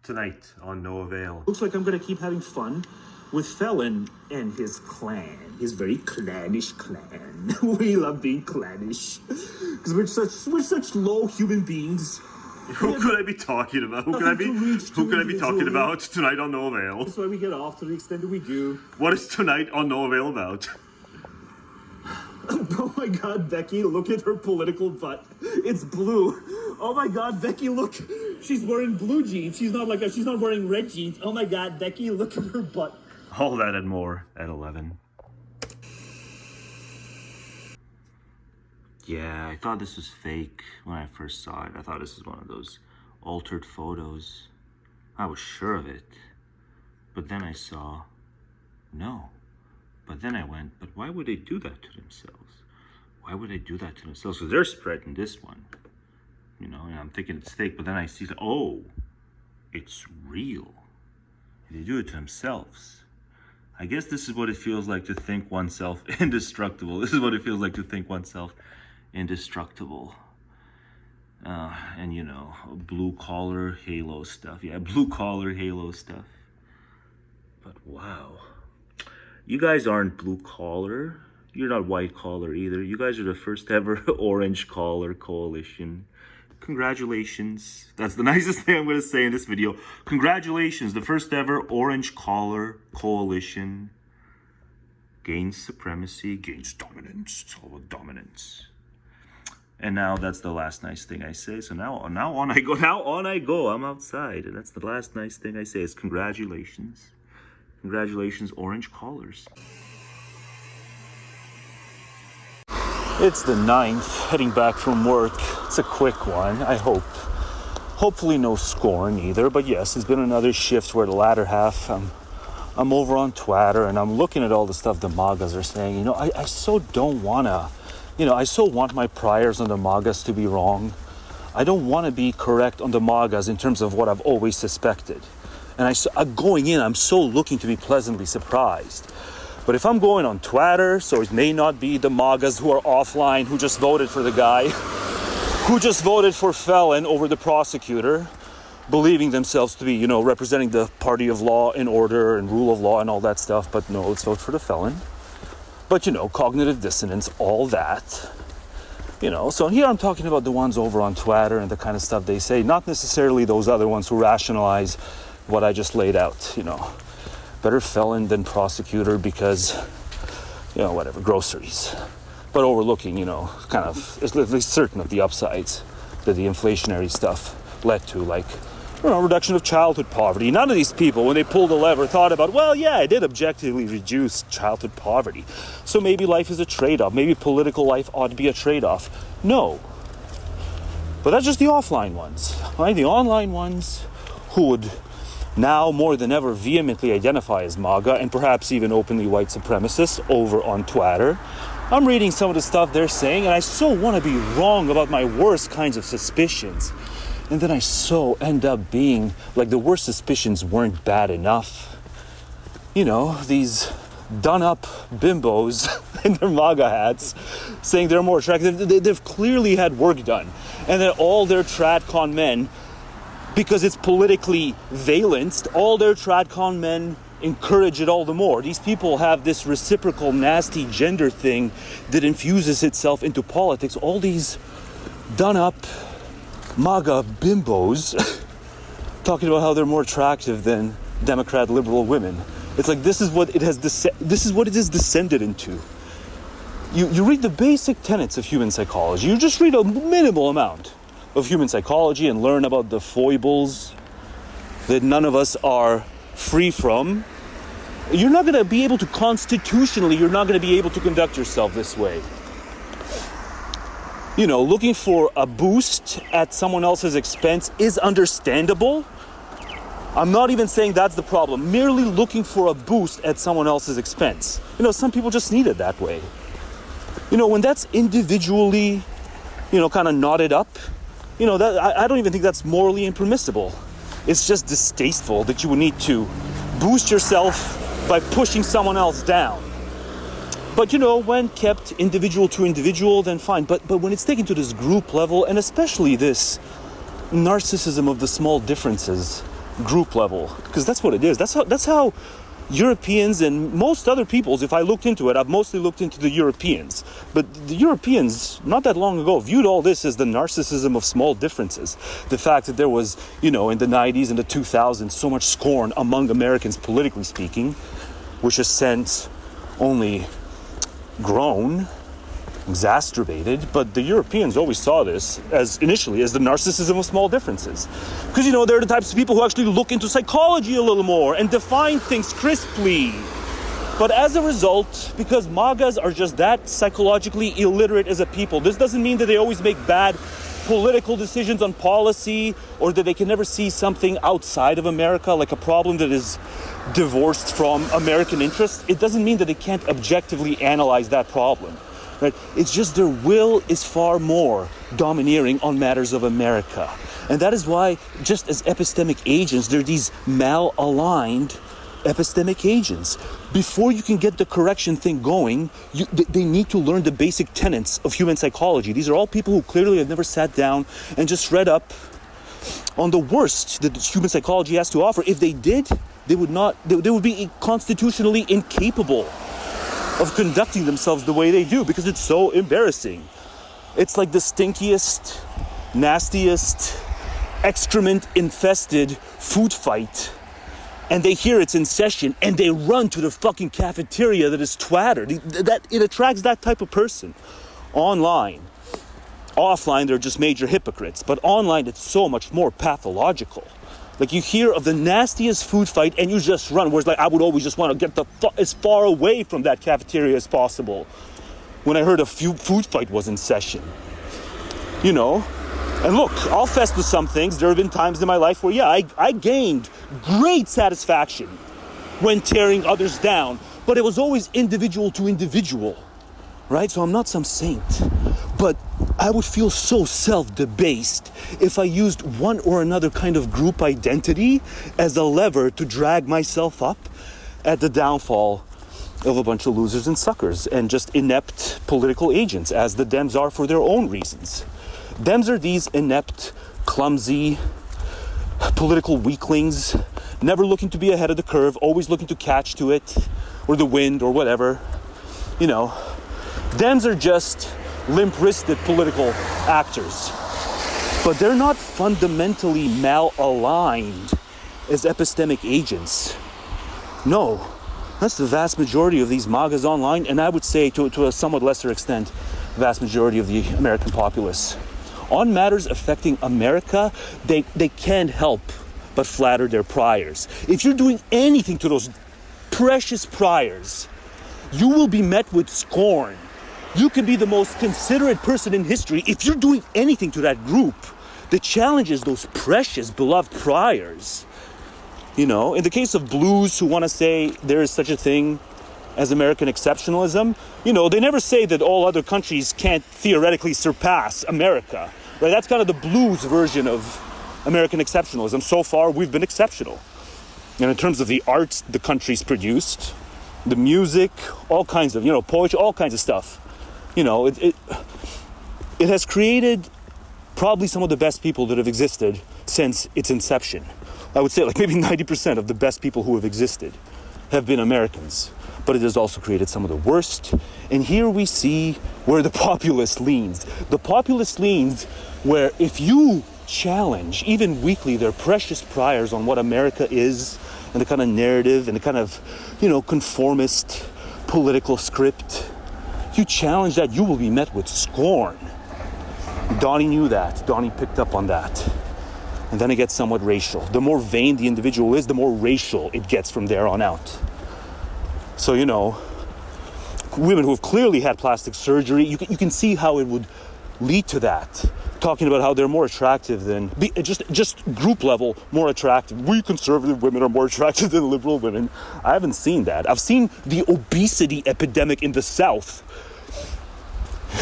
Tonight on No Avail. Looks like I'm gonna keep having fun with Felon and his clan. His very clannish clan. We love being clannish. Because we're such low human beings. Who could I be talking about? Who could I be talking about tonight on No Avail? That's why we get off to the extent that we do. What is tonight on No Avail about? Oh my god, Becky, look at her political butt. It's blue. Oh my god, Becky, look. She's wearing blue jeans. She's not wearing red jeans. Oh my god, Becky, look at her butt. All that and more at 11. Yeah, I thought this was fake when I first saw it. I thought this was one of those altered photos. I was sure of it. But then I saw, no. But then I went, but why would they do that to themselves? Why would they do that to themselves? So they're spreading this one, you know, and I'm thinking it's fake, but then I see, oh, it's real. And they do it to themselves. I guess this is what it feels like to think oneself indestructible. This is what it feels like to think oneself indestructible. And you know, blue collar halo stuff. Yeah, blue collar halo stuff. But wow. You guys aren't blue collar. You're not white collar either. You guys are the first ever orange collar coalition. Congratulations. That's the nicest thing I'm going to say in this video. Congratulations. The first ever orange collar coalition gains supremacy, gains dominance. It's all about dominance. And now that's the last nice thing I say. So now on I go. I'm outside. And that's the last nice thing I say is congratulations. Congratulations, orange collars. It's the 9th, heading back from work. It's a quick one, I hope. Hopefully no scoring either, but yes, it's been another shift where the latter half, I'm over on Twitter and I'm looking at all the stuff the MAGAs are saying. You know, I so don't wanna, you know, I so want my priors on the MAGAs to be wrong. I don't want to be correct on the MAGAs in terms of what I've always suspected. And going in, I'm so looking to be pleasantly surprised. But if I'm going on Twitter, so it may not be the MAGAs who are offline, who just voted for the guy, who just voted for Felon over the prosecutor, believing themselves to be, you know, representing the party of law and order and rule of law and all that stuff. But no, let's vote for the Felon. But, you know, cognitive dissonance, all that. You know, so here I'm talking about the ones over on Twitter and the kind of stuff they say, not necessarily those other ones who rationalize what I just laid out, you know. Better Felon than prosecutor because, you know, whatever, groceries. But overlooking, you know, kind of, at least certain of the upsides that the inflationary stuff led to, like, you know, reduction of childhood poverty. None of these people, when they pulled the lever, thought about, well, yeah, I did objectively reduce childhood poverty. So maybe life is a trade-off. Maybe political life ought to be a trade-off. No. But that's just the offline ones, right? The online ones who would now more than ever vehemently identify as MAGA and perhaps even openly white supremacists over on Twitter. I'm reading some of the stuff they're saying and I so want to be wrong about my worst kinds of suspicions. And then I so end up being like the worst suspicions weren't bad enough. You know, these done-up bimbos in their MAGA hats saying they're more attractive. They've clearly had work done. And that all their tradcon men, because it's politically valenced, all their tradcon men encourage it all the more. These people have this reciprocal nasty gender thing that infuses itself into politics. All these done-up MAGA bimbos talking about how they're more attractive than Democrat liberal women. It's like this is what it has descended into. You read the basic tenets of human psychology. You just read a minimal amount of human psychology and learn about the foibles that none of us are free from. You're not going to be able to constitutionally, you're not going to be able to conduct yourself this way. You know, looking for a boost at someone else's expense is understandable. I'm not even saying that's the problem. Merely looking for a boost at someone else's expense. You know, some people just need it that way. You know, when that's individually, you know, kind of knotted up, you know, that I don't even think that's morally impermissible. It's just distasteful that you would need to boost yourself by pushing someone else down. But, you know, when kept individual to individual, then fine. But when it's taken to this group level, and especially this narcissism of the small differences group level, because that's what it is. That's how Europeans and most other peoples, if I looked into it, I've mostly looked into the Europeans, but the Europeans not that long ago viewed all this as the narcissism of small differences. The fact that there was, in the 90s and the 2000s, so much scorn among Americans, politically speaking, which has since only grown, exacerbated, but the Europeans always saw this initially as the narcissism of small differences. Because, they're the types of people who actually look into psychology a little more and define things crisply. But as a result, because MAGAs are just that psychologically illiterate as a people, this doesn't mean that they always make bad political decisions on policy, or that they can never see something outside of America, like a problem that is divorced from American interests. It doesn't mean that they can't objectively analyze that problem. Right? It's just their will is far more domineering on matters of America. And that is why, just as epistemic agents, they're these malaligned epistemic agents. Before you can get the correction thing going, they need to learn the basic tenets of human psychology. These are all people who clearly have never sat down and just read up on the worst that human psychology has to offer. If they did, they would be constitutionally incapable of conducting themselves the way they do, because it's so embarrassing. It's like the stinkiest, nastiest, excrement-infested food fight, and they hear it's in session, and they run to the fucking cafeteria that is twattered. It attracts that type of person. Online. Offline, they're just major hypocrites, but online, it's so much more pathological. Like, you hear of the nastiest food fight and you just run. Whereas, I would always just want to get as far away from that cafeteria as possible when I heard a food fight was in session. And look, I'll fess to some things. There have been times in my life where, I gained great satisfaction when tearing others down. But it was always individual to individual, right? So I'm not some saint. But I would feel so self-debased if I used one or another kind of group identity as a lever to drag myself up at the downfall of a bunch of losers and suckers and just inept political agents, as the Dems are for their own reasons. Dems are these inept, clumsy, political weaklings, never looking to be ahead of the curve, always looking to catch to it, or the wind, or whatever. Dems are just limp-wristed political actors. But they're not fundamentally malaligned as epistemic agents. No, that's the vast majority of these MAGAs online, and I would say to a somewhat lesser extent, vast majority of the American populace. On matters affecting America, they can't help but flatter their priors. If you're doing anything to those precious priors, you will be met with scorn. You can be the most considerate person in history. If you're doing anything to that group that challenges those precious, beloved priors, in the case of blues who want to say there is such a thing as American exceptionalism, they never say that all other countries can't theoretically surpass America, right? That's kind of the blues version of American exceptionalism. So far, we've been exceptional. And in terms of the arts the country's produced, the music, all kinds of, poetry, all kinds of stuff. It has created probably some of the best people that have existed since its inception. I would say maybe 90% of the best people who have existed have been Americans. But it has also created some of the worst. And here we see where the populace leans. The populace leans where if you challenge, even weakly, their precious priors on what America is, and the kind of narrative and the kind of, conformist political script, you challenge that, you will be met with scorn. Donnie knew that. Donnie picked up on that. And then it gets somewhat racial. The more vain the individual is, the more racial it gets from there on out. So, women who have clearly had plastic surgery, you can see how it would lead to that. Talking about how they're more attractive than, just group level, more attractive. We conservative women are more attractive than liberal women. I haven't seen that. I've seen the obesity epidemic in the South.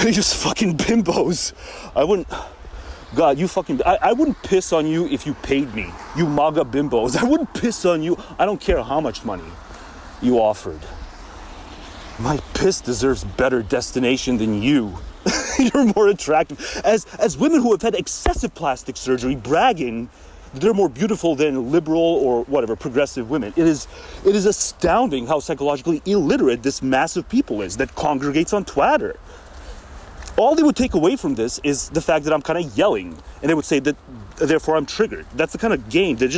Just fucking bimbos. I wouldn't piss on you if you paid me. You MAGA bimbos. I wouldn't piss on you. I don't care how much money you offered. My piss deserves better destination than you. You're more attractive. As women who have had excessive plastic surgery bragging they're more beautiful than liberal or whatever progressive women. It is astounding how psychologically illiterate this mass of people is that congregates on Twitter. All they would take away from this is the fact that I'm kind of yelling, and they would say that therefore I'm triggered. That's the kind of game. They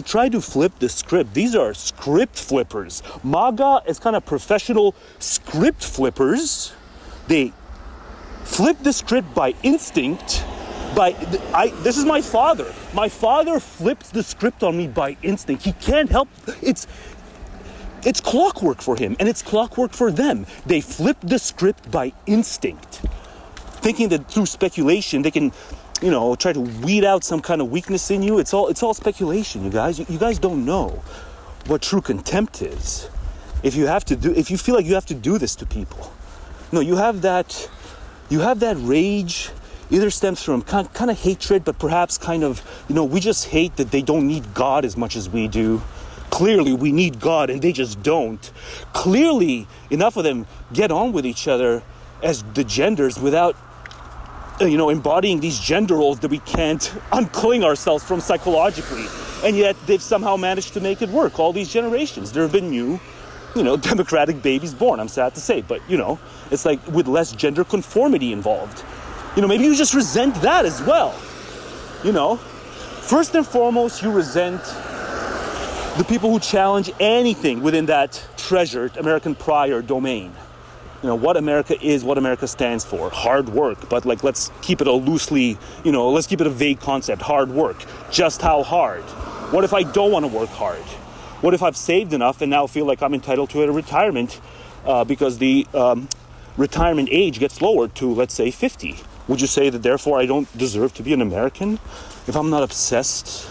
try to flip the script. These are script flippers. MAGA is kind of professional script flippers. They flip the script by instinct. This is my father. My father flips the script on me by instinct. He can't help. It's clockwork for him, and it's clockwork for them. They flip the script by instinct, thinking that through speculation they can, try to weed out some kind of weakness in you. It's all speculation, you guys. You guys don't know what true contempt is. If you feel like you have to do this to people, no, you have that rage. Either stems from kind of hatred, but perhaps kind of, we just hate that they don't need God as much as we do. Clearly, we need God, and they just don't. Clearly, enough of them get on with each other as the genders without, embodying these gender roles that we can't uncling ourselves from psychologically. And yet, they've somehow managed to make it work all these generations. There have been new, democratic babies born, I'm sad to say. But, it's like with less gender conformity involved. Maybe you just resent that as well. First and foremost, you resent the people who challenge anything within that treasured American prior domain. What America is, what America stands for. Hard work, but let's keep it let's keep it a vague concept. Hard work. Just how hard? What if I don't want to work hard? What if I've saved enough and now feel like I'm entitled to a retirement because the retirement age gets lowered to, let's say, 50? Would you say that therefore I don't deserve to be an American? If I'm not obsessed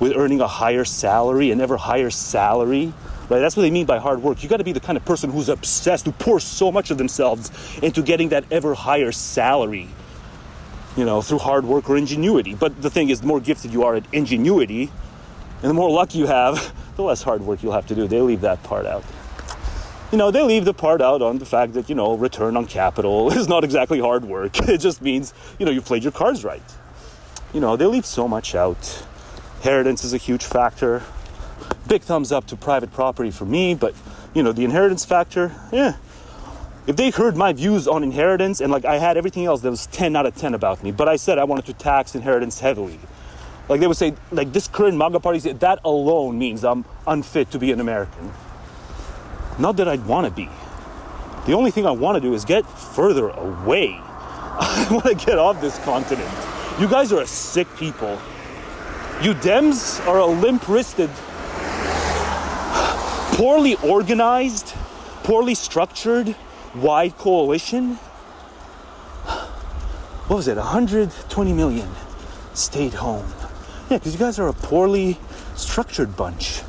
with earning a higher salary, an ever higher salary, right? That's what they mean by hard work. You got to be the kind of person who's obsessed, who pours so much of themselves into getting that ever higher salary, through hard work or ingenuity. But the thing is, the more gifted you are at ingenuity, and the more luck you have, the less hard work you'll have to do. They leave that part out. They leave the part out on the fact that, return on capital is not exactly hard work. It just means, you played your cards right. They leave so much out. Inheritance is a huge factor. Big thumbs up to private property for me, but, the inheritance factor, If they heard my views on inheritance and, I had everything else that was 10 out of 10 about me, but I said I wanted to tax inheritance heavily. They would say, this current MAGA party, that alone means I'm unfit to be an American. Not that I'd want to be. The only thing I want to do is get further away. I want to get off this continent. You guys are a sick people. You Dems are a limp-wristed, poorly organized, poorly structured, wide coalition. What was it? 120 million stayed home. Yeah, because you guys are a poorly structured bunch.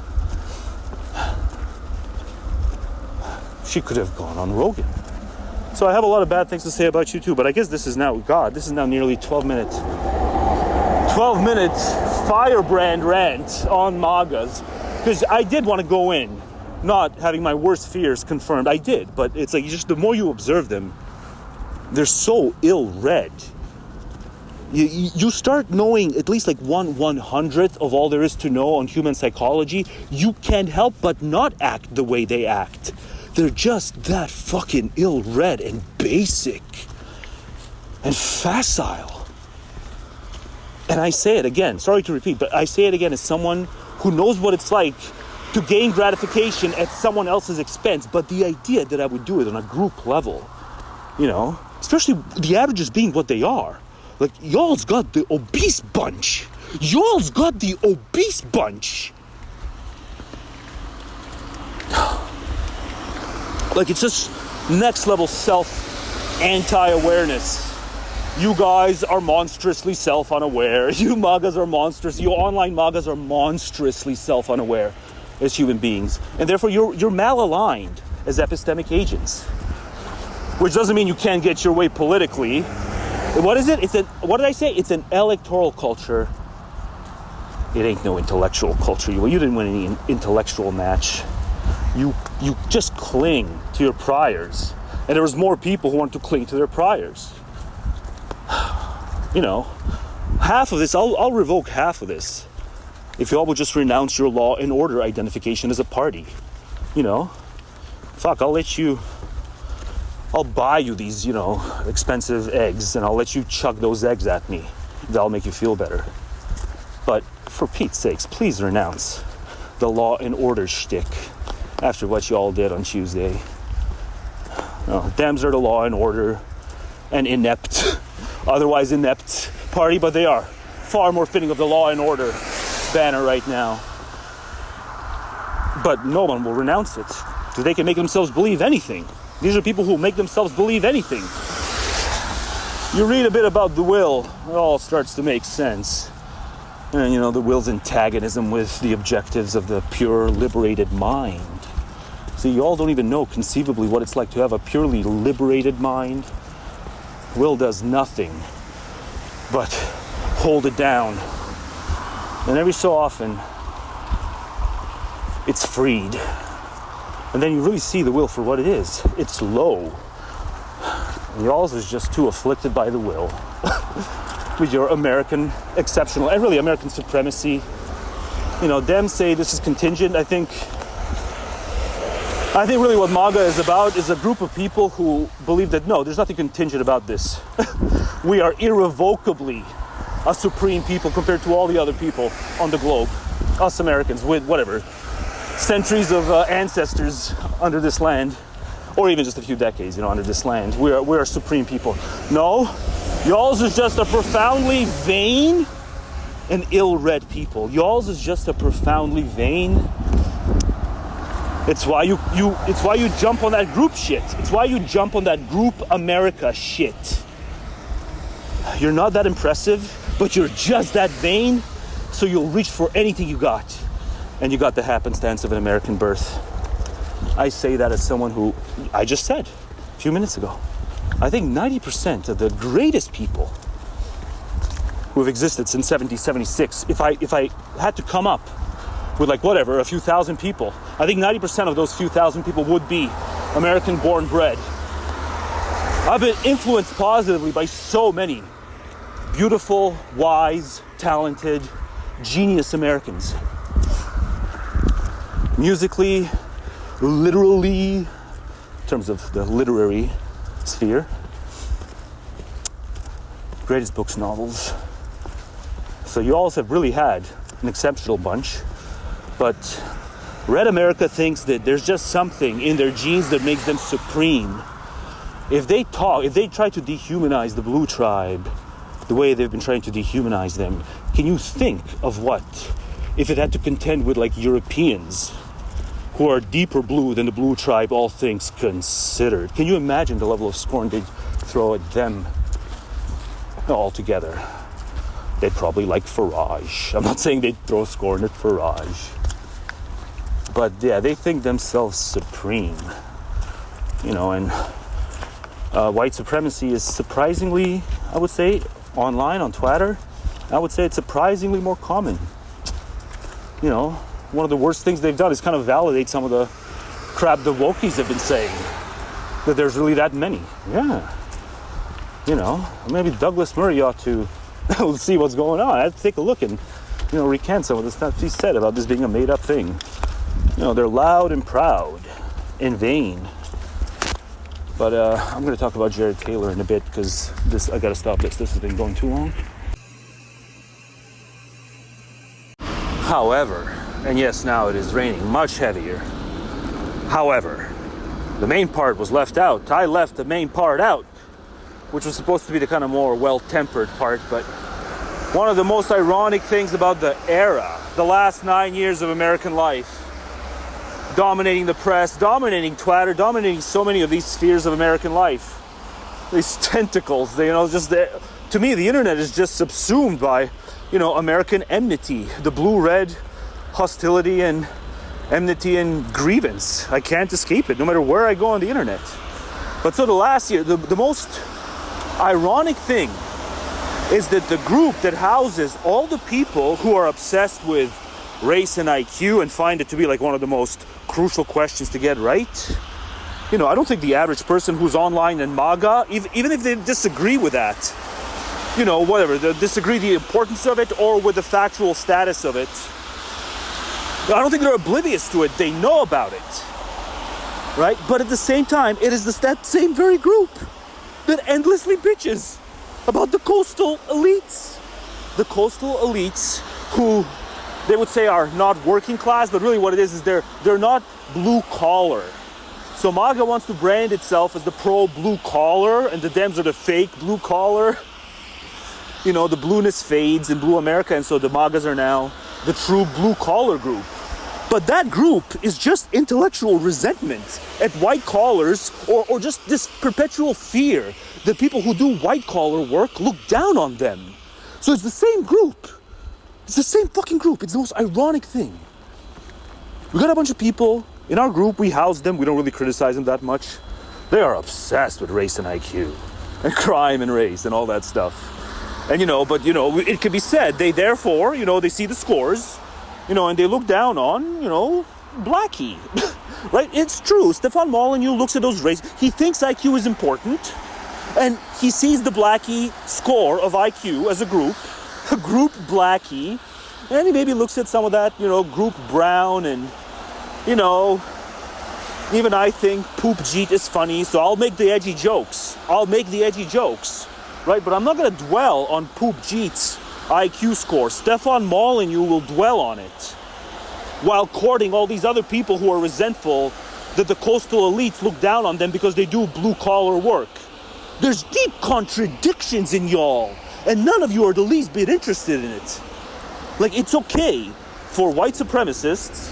She could have gone on Rogan. So I have a lot of bad things to say about you too, but I guess this is now nearly 12 minutes firebrand rant on MAGAs. Because I did want to go in, not having my worst fears confirmed. I did, but it's just the more you observe them, they're so ill-read. You start knowing at least 1/100th of all there is to know on human psychology. You can't help but not act the way they act. They're just that fucking ill-read and basic and facile. And I say it again, sorry to repeat, but I say it again as someone who knows what it's like to gain gratification at someone else's expense. But the idea that I would do it on a group level, especially the averages being what they are. Y'all's got the obese bunch. It's just next level anti-awareness. You guys are monstrously self-unaware. You MAGAs are monstrous. You online MAGAs are monstrously self-unaware as human beings. And therefore you're malaligned as epistemic agents. Which doesn't mean you can't get your way politically. What is it? What did I say? It's an electoral culture. It ain't no intellectual culture. You didn't win any intellectual match. You just cling to your priors. And there was more people who want to cling to their priors. half of this, I'll revoke half of this. If y'all would just renounce your law and order identification as a party. You know, fuck, I'll buy you these, you know, expensive eggs, and I'll let you chuck those eggs at me. That'll make you feel better. But for Pete's sakes, please renounce the law and order shtick after what y'all did on Tuesday. No, Dems are the law and order and inept, otherwise inept party, but they are far more fitting of the law and order banner right now. But no one will renounce it, because they can make themselves believe anything. These are people who make themselves believe anything. You read a bit about the will, it all starts to make sense. And you know, the will's antagonism with the objectives of the pure, liberated mind. See, y'all don't even know conceivably what it's like to have a purely liberated mind. Will does nothing but hold it down. And every so often, it's freed. And then you really see the will for what it is. It's low. Y'all's is just too afflicted by the will. With your American exceptional, and really American supremacy. You know, Dems say this is contingent. I think really what MAGA is about is a group of people who believe that no, there's nothing contingent about this. We are irrevocably a supreme people compared to all the other people on the globe. Us Americans with whatever, centuries of ancestors under this land, or even just a few decades, you know, under this land. We're a supreme people. No, y'all's is just a profoundly vain and ill-read people. Y'all's is just a profoundly vain. It's why you jump on that group shit. It's why you jump on that group America shit. You're not that impressive, but you're just that vain, so you'll reach for anything you got. And you got the happenstance of an American birth. I say that as someone who, I just said a few minutes ago, I think 90% of the greatest people who have existed since 1776, if I had to come up with like whatever, a few thousand people, I think 90% of those few thousand people would be American born bred. I've been influenced positively by so many beautiful, wise, talented, genius Americans. Musically, literally, in terms of the literary sphere, greatest books, novels. So you all have really had an exceptional bunch, but Red America thinks that there's just something in their genes that makes them supreme. If they try to dehumanize the Blue Tribe the way they've been trying to dehumanize them, can you think of what if it had to contend with like Europeans who are deeper blue than the Blue Tribe, all things considered? Can you imagine the level of scorn they'd throw at them altogether? They'd probably like Farage. I'm not saying they'd throw scorn at Farage. But yeah, they think themselves supreme. You know, and white supremacy is surprisingly, I would say, online, on Twitter, I would say it's surprisingly more common. You know, one of the worst things they've done is kind of validate some of the crap the wokies have been saying, that there's really that many. Yeah. You know, maybe Douglas Murray ought to see what's going on. I have to take a look and, you know, recant some of the stuff he said about this being a made-up thing. You know, they're loud and proud and vain. But I'm going to talk about Jared Taylor in a bit, because I got to stop this. This has been going too long. However, and yes, now it is raining much heavier. However, the main part was left out. I left the main part out, which was supposed to be the kind of more well-tempered part. But one of the most ironic things about the era, the last 9 years of American life, dominating the press, dominating Twitter, dominating so many of these spheres of American life, these tentacles, to me, the internet is just subsumed by, you know, American enmity, the blue-red hostility and enmity and grievance. I can't escape it, no matter where I go on the internet. But so the last year, the most ironic thing is that the group that houses all the people who are obsessed with race and IQ and find it to be like one of the most crucial questions to get right. You know, I don't think the average person who's online in MAGA, even if they disagree with that, whatever, they disagree the importance of it or with the factual status of it. I don't think they're oblivious to it. They know about it, right? But at the same time, it is that same very group that endlessly bitches about the coastal elites. The coastal elites who they would say are not working class, but really what it is they're not blue collar. So MAGA wants to brand itself as the pro blue collar, and the Dems are the fake blue collar. The blueness fades in blue America, and so the MAGAs are now the true blue collar group. But that group is just intellectual resentment at white collars, or just this perpetual fear that people who do white collar work look down on them. So it's the same group. It's the same fucking group. It's the most ironic thing. We got a bunch of people in our group. We house them. We don't really criticize them that much. They are obsessed with race and IQ and crime and race and all that stuff. And it could be said they therefore, they see the scores, and they look down on, Blackie. Right? It's true. Stefan Molyneux looks at those races. He thinks IQ is important, and he sees the Blackie score of IQ as a group Blackie, and he maybe looks at some of that, group Brown, and, even I think Poop Jeet is funny, so I'll make the edgy jokes. Right? But I'm not going to dwell on Poop Jeet's IQ score. Stefan Molyneux will dwell on it while courting all these other people who are resentful that the coastal elites look down on them because they do blue-collar work. There's deep contradictions in y'all, and none of you are the least bit interested in it. Like, it's okay for white supremacists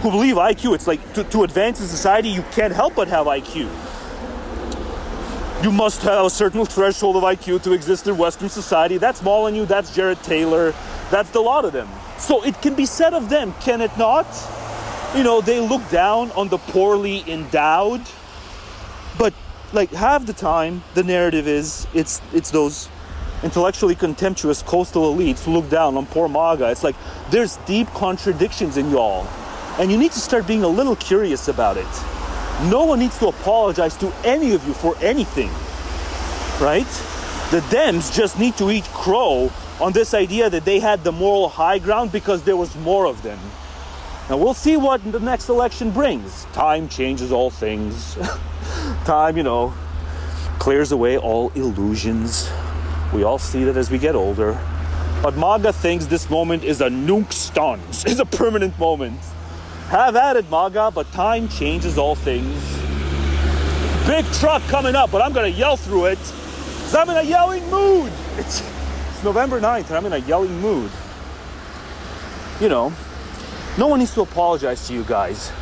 who believe IQ, it's like, to advance in society, you can't help but have IQ. You must have a certain threshold of IQ to exist in Western society. That's Molyneux, that's Jared Taylor, that's the lot of them. So it can be said of them, can it not? They look down on the poorly endowed. But half the time, the narrative is, it's those intellectually contemptuous coastal elites who look down on poor MAGA. It's like, there's deep contradictions in y'all. And you need to start being a little curious about it. No one needs to apologize to any of you for anything, right? The Dems just need to eat crow on this idea that they had the moral high ground because there was more of them. Now we'll see what the next election brings. Time changes all things. Time, clears away all illusions. We all see that as we get older. But MAGA thinks this moment is a nunc stans, is a permanent moment. Have at it, MAGA, but time changes all things. Big truck coming up, but I'm going to yell through it. Because I'm in a yelling mood. It's November 9th, and I'm in a yelling mood. No one needs to apologize to you guys.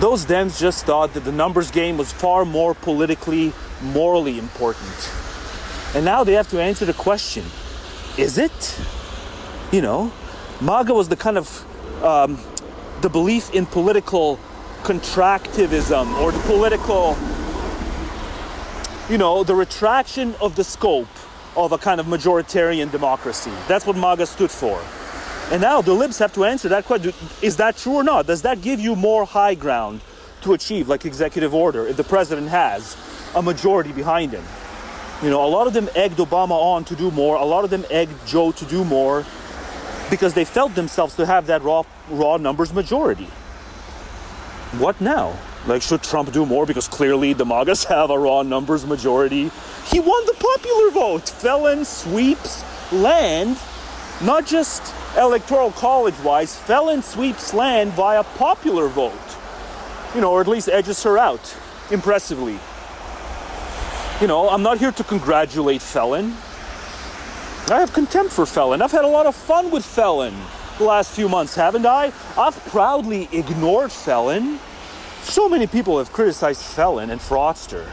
Those Dems just thought that the numbers game was far more politically, morally important. And now they have to answer the question, is it? MAGA was the kind of... the belief in political contractivism, or the political, the retraction of the scope of a kind of majoritarian democracy. That's what MAGA stood for. And now the libs have to answer that question. Is that true or not? Does that give you more high ground to achieve, like executive order, if the president has a majority behind him? A lot of them egged Obama on to do more. A lot of them egged Joe to do more because they felt themselves to have that raw numbers majority. What now? Should Trump do more because clearly the MAGAs have a raw numbers majority? He won the popular vote. Felon sweeps land, not just electoral college-wise, felon sweeps land via popular vote. Or at least edges her out impressively. I'm not here to congratulate Felon. I have contempt for Felon. I've had a lot of fun with Felon the last few months, haven't I? I've proudly ignored Felon. So many people have criticized Felon and Fraudster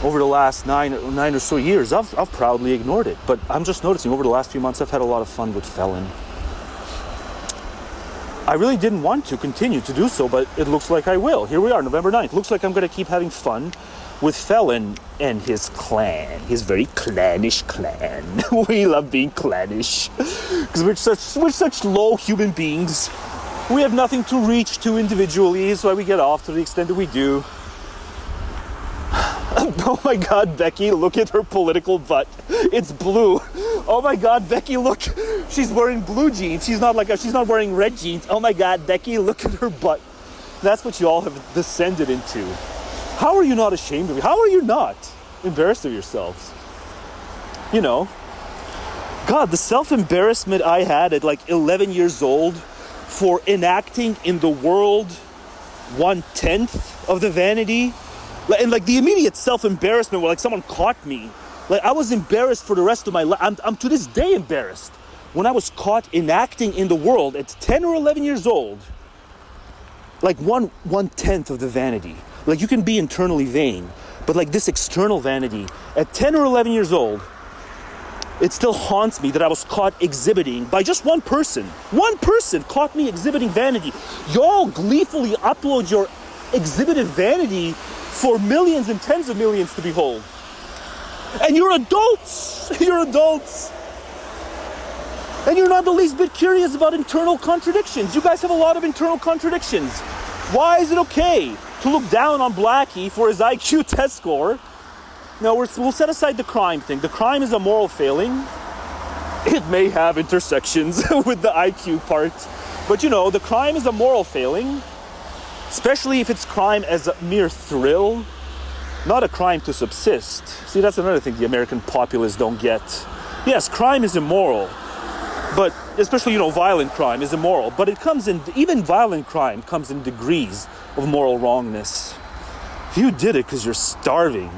over the last nine or so years. I've proudly ignored it. But I'm just noticing over the last few months I've had a lot of fun with Felon. I really didn't want to continue to do so, but it looks like I will. Here we are, November 9th. Looks like I'm going to keep having fun with Felon and his clan, his very clannish clan. We love being clannish because we're such low human beings. We have nothing to reach to individually, that's why we get off to the extent that we do. Oh my God, Becky, look at her political butt. It's blue. Oh my God, Becky, look. She's wearing blue jeans. She's not wearing red jeans. Oh my God, Becky, look at her butt. That's what you all have descended into. How are you not ashamed of it? How are you not embarrassed of yourselves? You know, God, the self-embarrassment I had at like 11 years old for enacting in the world 1/10 of the vanity, and like the immediate self-embarrassment where like someone caught me. Like I was embarrassed for the rest of my life. I'm to this day embarrassed when I was caught enacting in the world at 10 or 11 years old, like 1/10 of the vanity. Like you can be internally vain, but like this external vanity at 10 or 11 years old, it still haunts me that I was caught exhibiting by just one person. One person caught me exhibiting vanity. Y'all gleefully upload your exhibited vanity for millions and tens of millions to behold. And you're adults. You're adults. And you're not the least bit curious about internal contradictions. You guys have a lot of internal contradictions. Why is it okay to look down on Blackie for his IQ test score? No, we'll set aside the crime thing. The crime is a moral failing. It may have intersections with the IQ part. But you know, the crime is a moral failing. Especially if it's crime as a mere thrill. Not a crime to subsist. See, that's another thing the American populace don't get. Yes, crime is immoral. But especially, you know, violent crime is immoral. But it comes in, even violent crime comes in degrees of moral wrongness. If you did it because you're starving,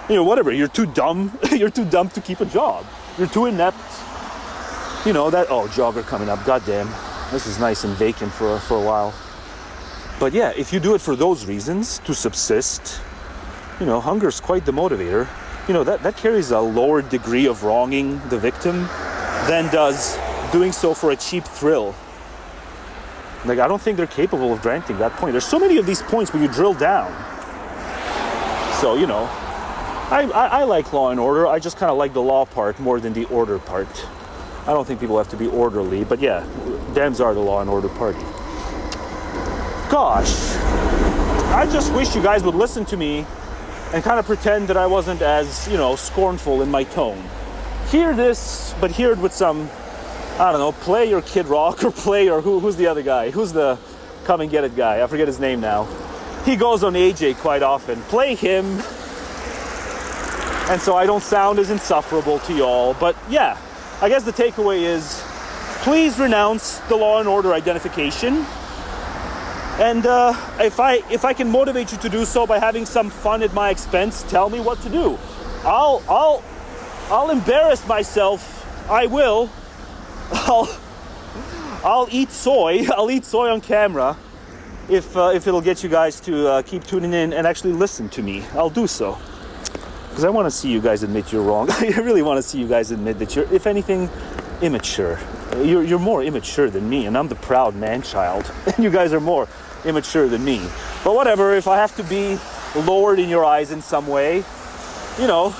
you know, whatever, you're too dumb. You're too dumb to keep a job. You're too inept. You know, jogger coming up. Goddamn. This is nice and vacant for a while. But yeah, if you do it for those reasons, to subsist, you know, hunger's quite the motivator. You know, that carries a lower degree of wronging the victim than does doing so for a cheap thrill. Like, I don't think they're capable of granting that point. There's so many of these points where you drill down. So, you know, I like law and order. I just kind of like the law part more than the order part. I don't think people have to be orderly, but yeah, Dems are the law and order party. Gosh, I just wish you guys would listen to me and kind of pretend that I wasn't as, you know, scornful in my tone. Hear this, but hear it with some, I don't know, Play your Kid Rock or who's the other guy? Who's the Come and Get It guy? I forget his name now. He goes on AJ quite often. Play him. And so I don't sound as insufferable to y'all. But yeah, I guess the takeaway is, please renounce the law and order identification. And if I can motivate you to do so by having some fun at my expense, tell me what to do. I'll embarrass myself. I will. I'll eat soy. I'll eat soy on camera if it'll get you guys to keep tuning in and actually listen to me. I'll do so. Because I want to see you guys admit you're wrong. I really want to see you guys admit that you're, if anything, immature. You're more immature than me, and I'm the proud man-child. And you guys are more immature than me. But whatever, if I have to be lowered in your eyes in some way, you know,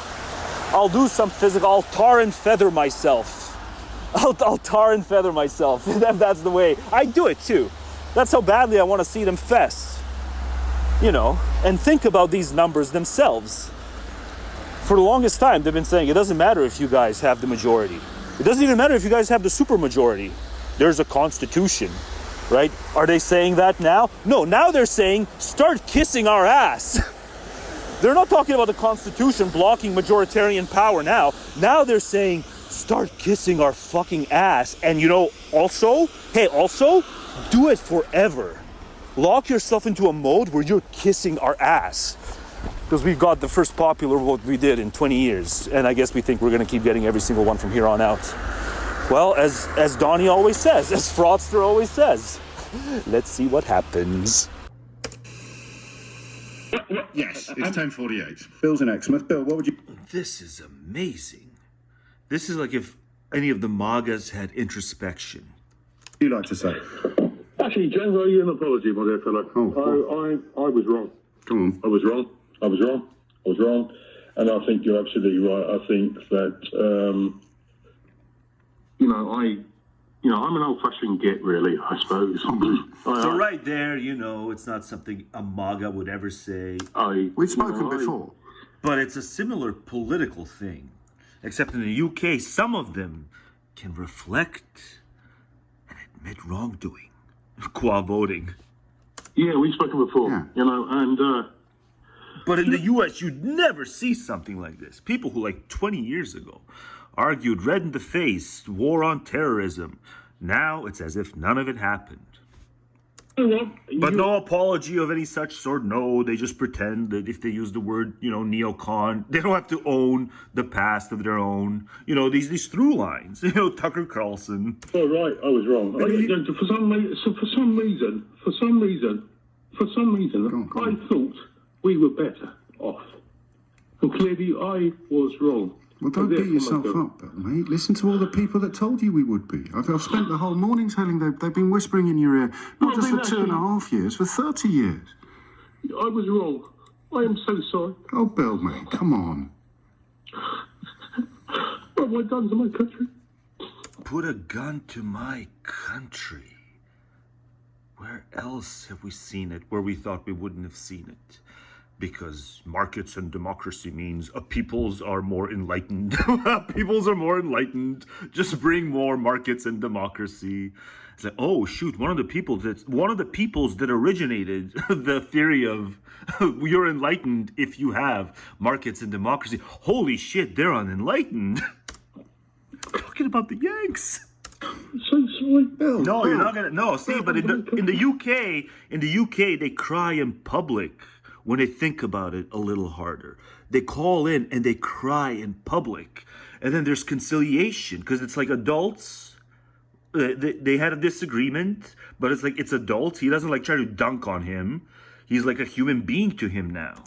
I'll do some physical, I'll tar and feather myself. I'll tar and feather myself. That's the way. I do it too. That's how badly I want to see them fess. You know, and think about these numbers themselves. For the longest time, they've been saying it doesn't matter if you guys have the majority. It doesn't even matter if you guys have the supermajority. There's a constitution. Right? Are they saying that now? No, now they're saying, start kissing our ass. They're not talking about the Constitution blocking majoritarian power now. Now they're saying, start kissing our fucking ass. And you know, also, do it forever. Lock yourself into a mode where you're kissing our ass. Because we've got the first popular vote we did in 20 years. And I guess we think we're going to keep getting every single one from here on out. Well, as Donnie always says, as Fraudster always says, let's see what happens. Yes, it's 10:48. Bill's in Exmouth. Bill, what would you... This is amazing. This is like if any of the MAGAs had introspection. What do you like to say? Actually, James, I owe you an apology, my dear fellow. I was wrong. Come on. I was wrong. And I think you're absolutely right. I think that... I'm an old-fashioned git, really, I suppose. So right there, you know, it's not something a MAGA would ever say. We've spoken before. But it's a similar political thing. Except in the UK, some of them can reflect and admit wrongdoing. Qua voting. Yeah, we've spoken before, Yeah. and But in the US, you'd never see something like this. People who, like 20 years ago, argued red in the face, war on terrorism. Now it's as if none of it happened. But no apology of any such sort. No, they just pretend that if they use the word, neocon, they don't have to own the past of their own. These through lines. Tucker Carlson. Oh, right, I was wrong. For some reason, I thought we were better off. And clearly I was wrong. Well, don't beat yourself up, Bill, mate. Listen to all the people that told you we would be. I've spent the whole morning telling them they've been whispering in your ear, not just for 2.5 years, for 30 years. I was wrong. I am so sorry. Oh, Bill, mate, come on. What have I done to my country? Put a gun to my country. Where else have we seen it where we thought we wouldn't have seen it? Because markets and democracy means peoples are more enlightened. Peoples are more enlightened. Just bring more markets and democracy. It's like, oh shoot, one of the peoples that originated the theory of you're enlightened if you have markets and democracy. Holy shit, they're unenlightened. Talking about the Yanks. So sorry, Bill. No, Bill. you're not gonna. No, see, but in the UK, they cry in public when they think about it a little harder. They call in and they cry in public, and then there's conciliation because it's like adults. They had a disagreement, but it's like it's adults. He doesn't like try to dunk on him. He's like a human being to him now.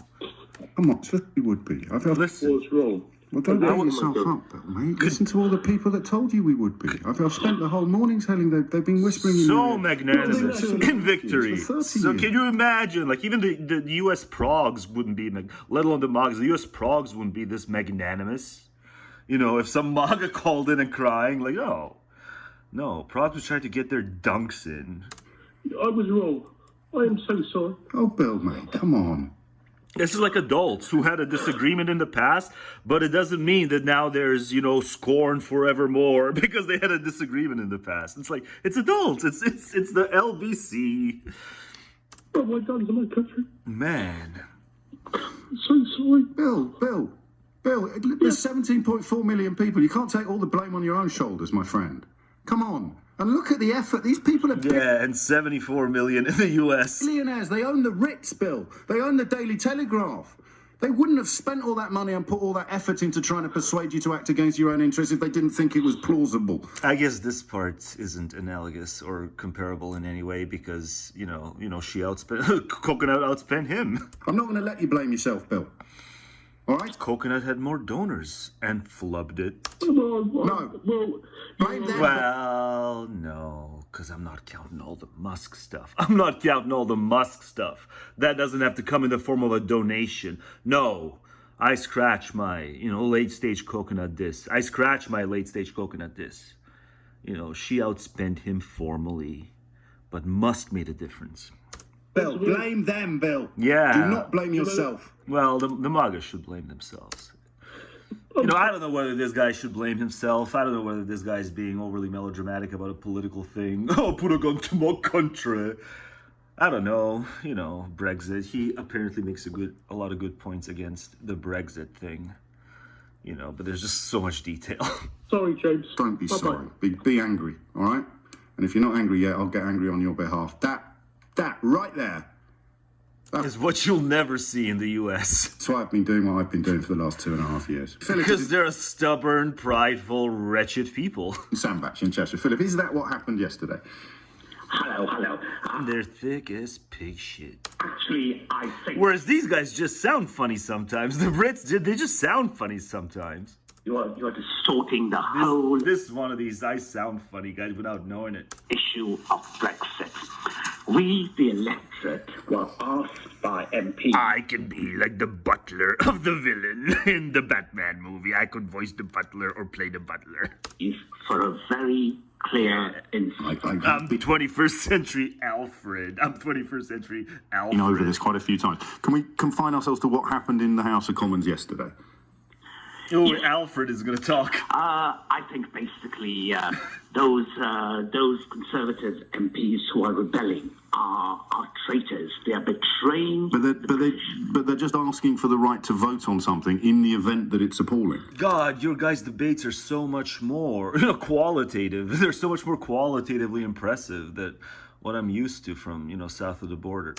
Come on, it's what we would be. Listen. I was wrong. Well, don't beat yourself up, Bill, mate. Listen to all the people that told you we would be. I've spent the whole morning telling them they've been whispering in your So ear. magnanimous No, in victory. for 30 So years. can you imagine, like even the U.S. progs wouldn't be, let alone the MAGAs, the U.S. progs wouldn't be this magnanimous. If some MAGA called in and crying, like, no, progs was trying to get their dunks in. I was wrong. I am so sorry. Oh, Bill, mate, come on. This is like adults who had a disagreement in the past, but it doesn't mean that now there's, scorn forevermore because they had a disagreement in the past. It's like, it's adults. It's the LBC. What have I done to my country? Man. So sorry. Bill, there's 17.4 million people. You can't take all the blame on your own shoulders, my friend. Come on. And look at the effort. These people are Yeah, and 74 million in the U.S. billionaires. They own the Ritz, Bill. They own the Daily Telegraph. They wouldn't have spent all that money and put all that effort into trying to persuade you to act against your own interests if they didn't think it was plausible. I guess this part isn't analogous or comparable in any way because, she outspent, Coconut outspent him. I'm not going to let you blame yourself, Bill. All right? Coconut had more donors and flubbed it. No. Blame them. Well, no, because I'm not counting all the Musk stuff. That doesn't have to come in the form of a donation. No, I scratch my, late stage Coconut diss. She outspent him formally, but Musk made a difference. Bill, blame them, Bill. Yeah. Do not blame yourself. Well, the MAGA should blame themselves. I don't know whether this guy should blame himself. I don't know whether this guy is being overly melodramatic about a political thing. Oh, put a gun to my country. I don't know. Brexit. He apparently makes a lot of good points against the Brexit thing. But there's just so much detail. Sorry, James. Don't be Bye-bye. sorry. Be angry, all right? And if you're not angry yet, I'll get angry on your behalf. That right there. Is what you'll never see in the U.S. That's why I've been doing what I've been doing for the last 2.5 years. Philip, Because they're a stubborn, prideful, wretched people. Sandbach in Cheshire. Philip, is that what happened yesterday? Hello. They're thick as pig shit. Actually, I think Whereas these guys just sound funny sometimes. The Brits, they just sound funny sometimes. you are distorting the whole This is one of these I sound funny guys without knowing it. issue of Brexit. We, the electorate, were asked by MPs. I can be like the butler of the villain in the Batman movie. I could voice the butler or play the butler. For a very clear insight. I'm the 21st century elf. Alfred. I'm 21st century Alfred. Over this quite a few times. Can we confine ourselves to what happened in the House of Commons yesterday? Oh, Alfred is going to talk. I think basically those Conservative MPs who are rebelling are traitors. They are betraying. But they're just asking for the right to vote on something in the event that it's appalling. God, your guys' debates are so much more qualitative. They're so much more qualitatively impressive than what I'm used to from south of the border.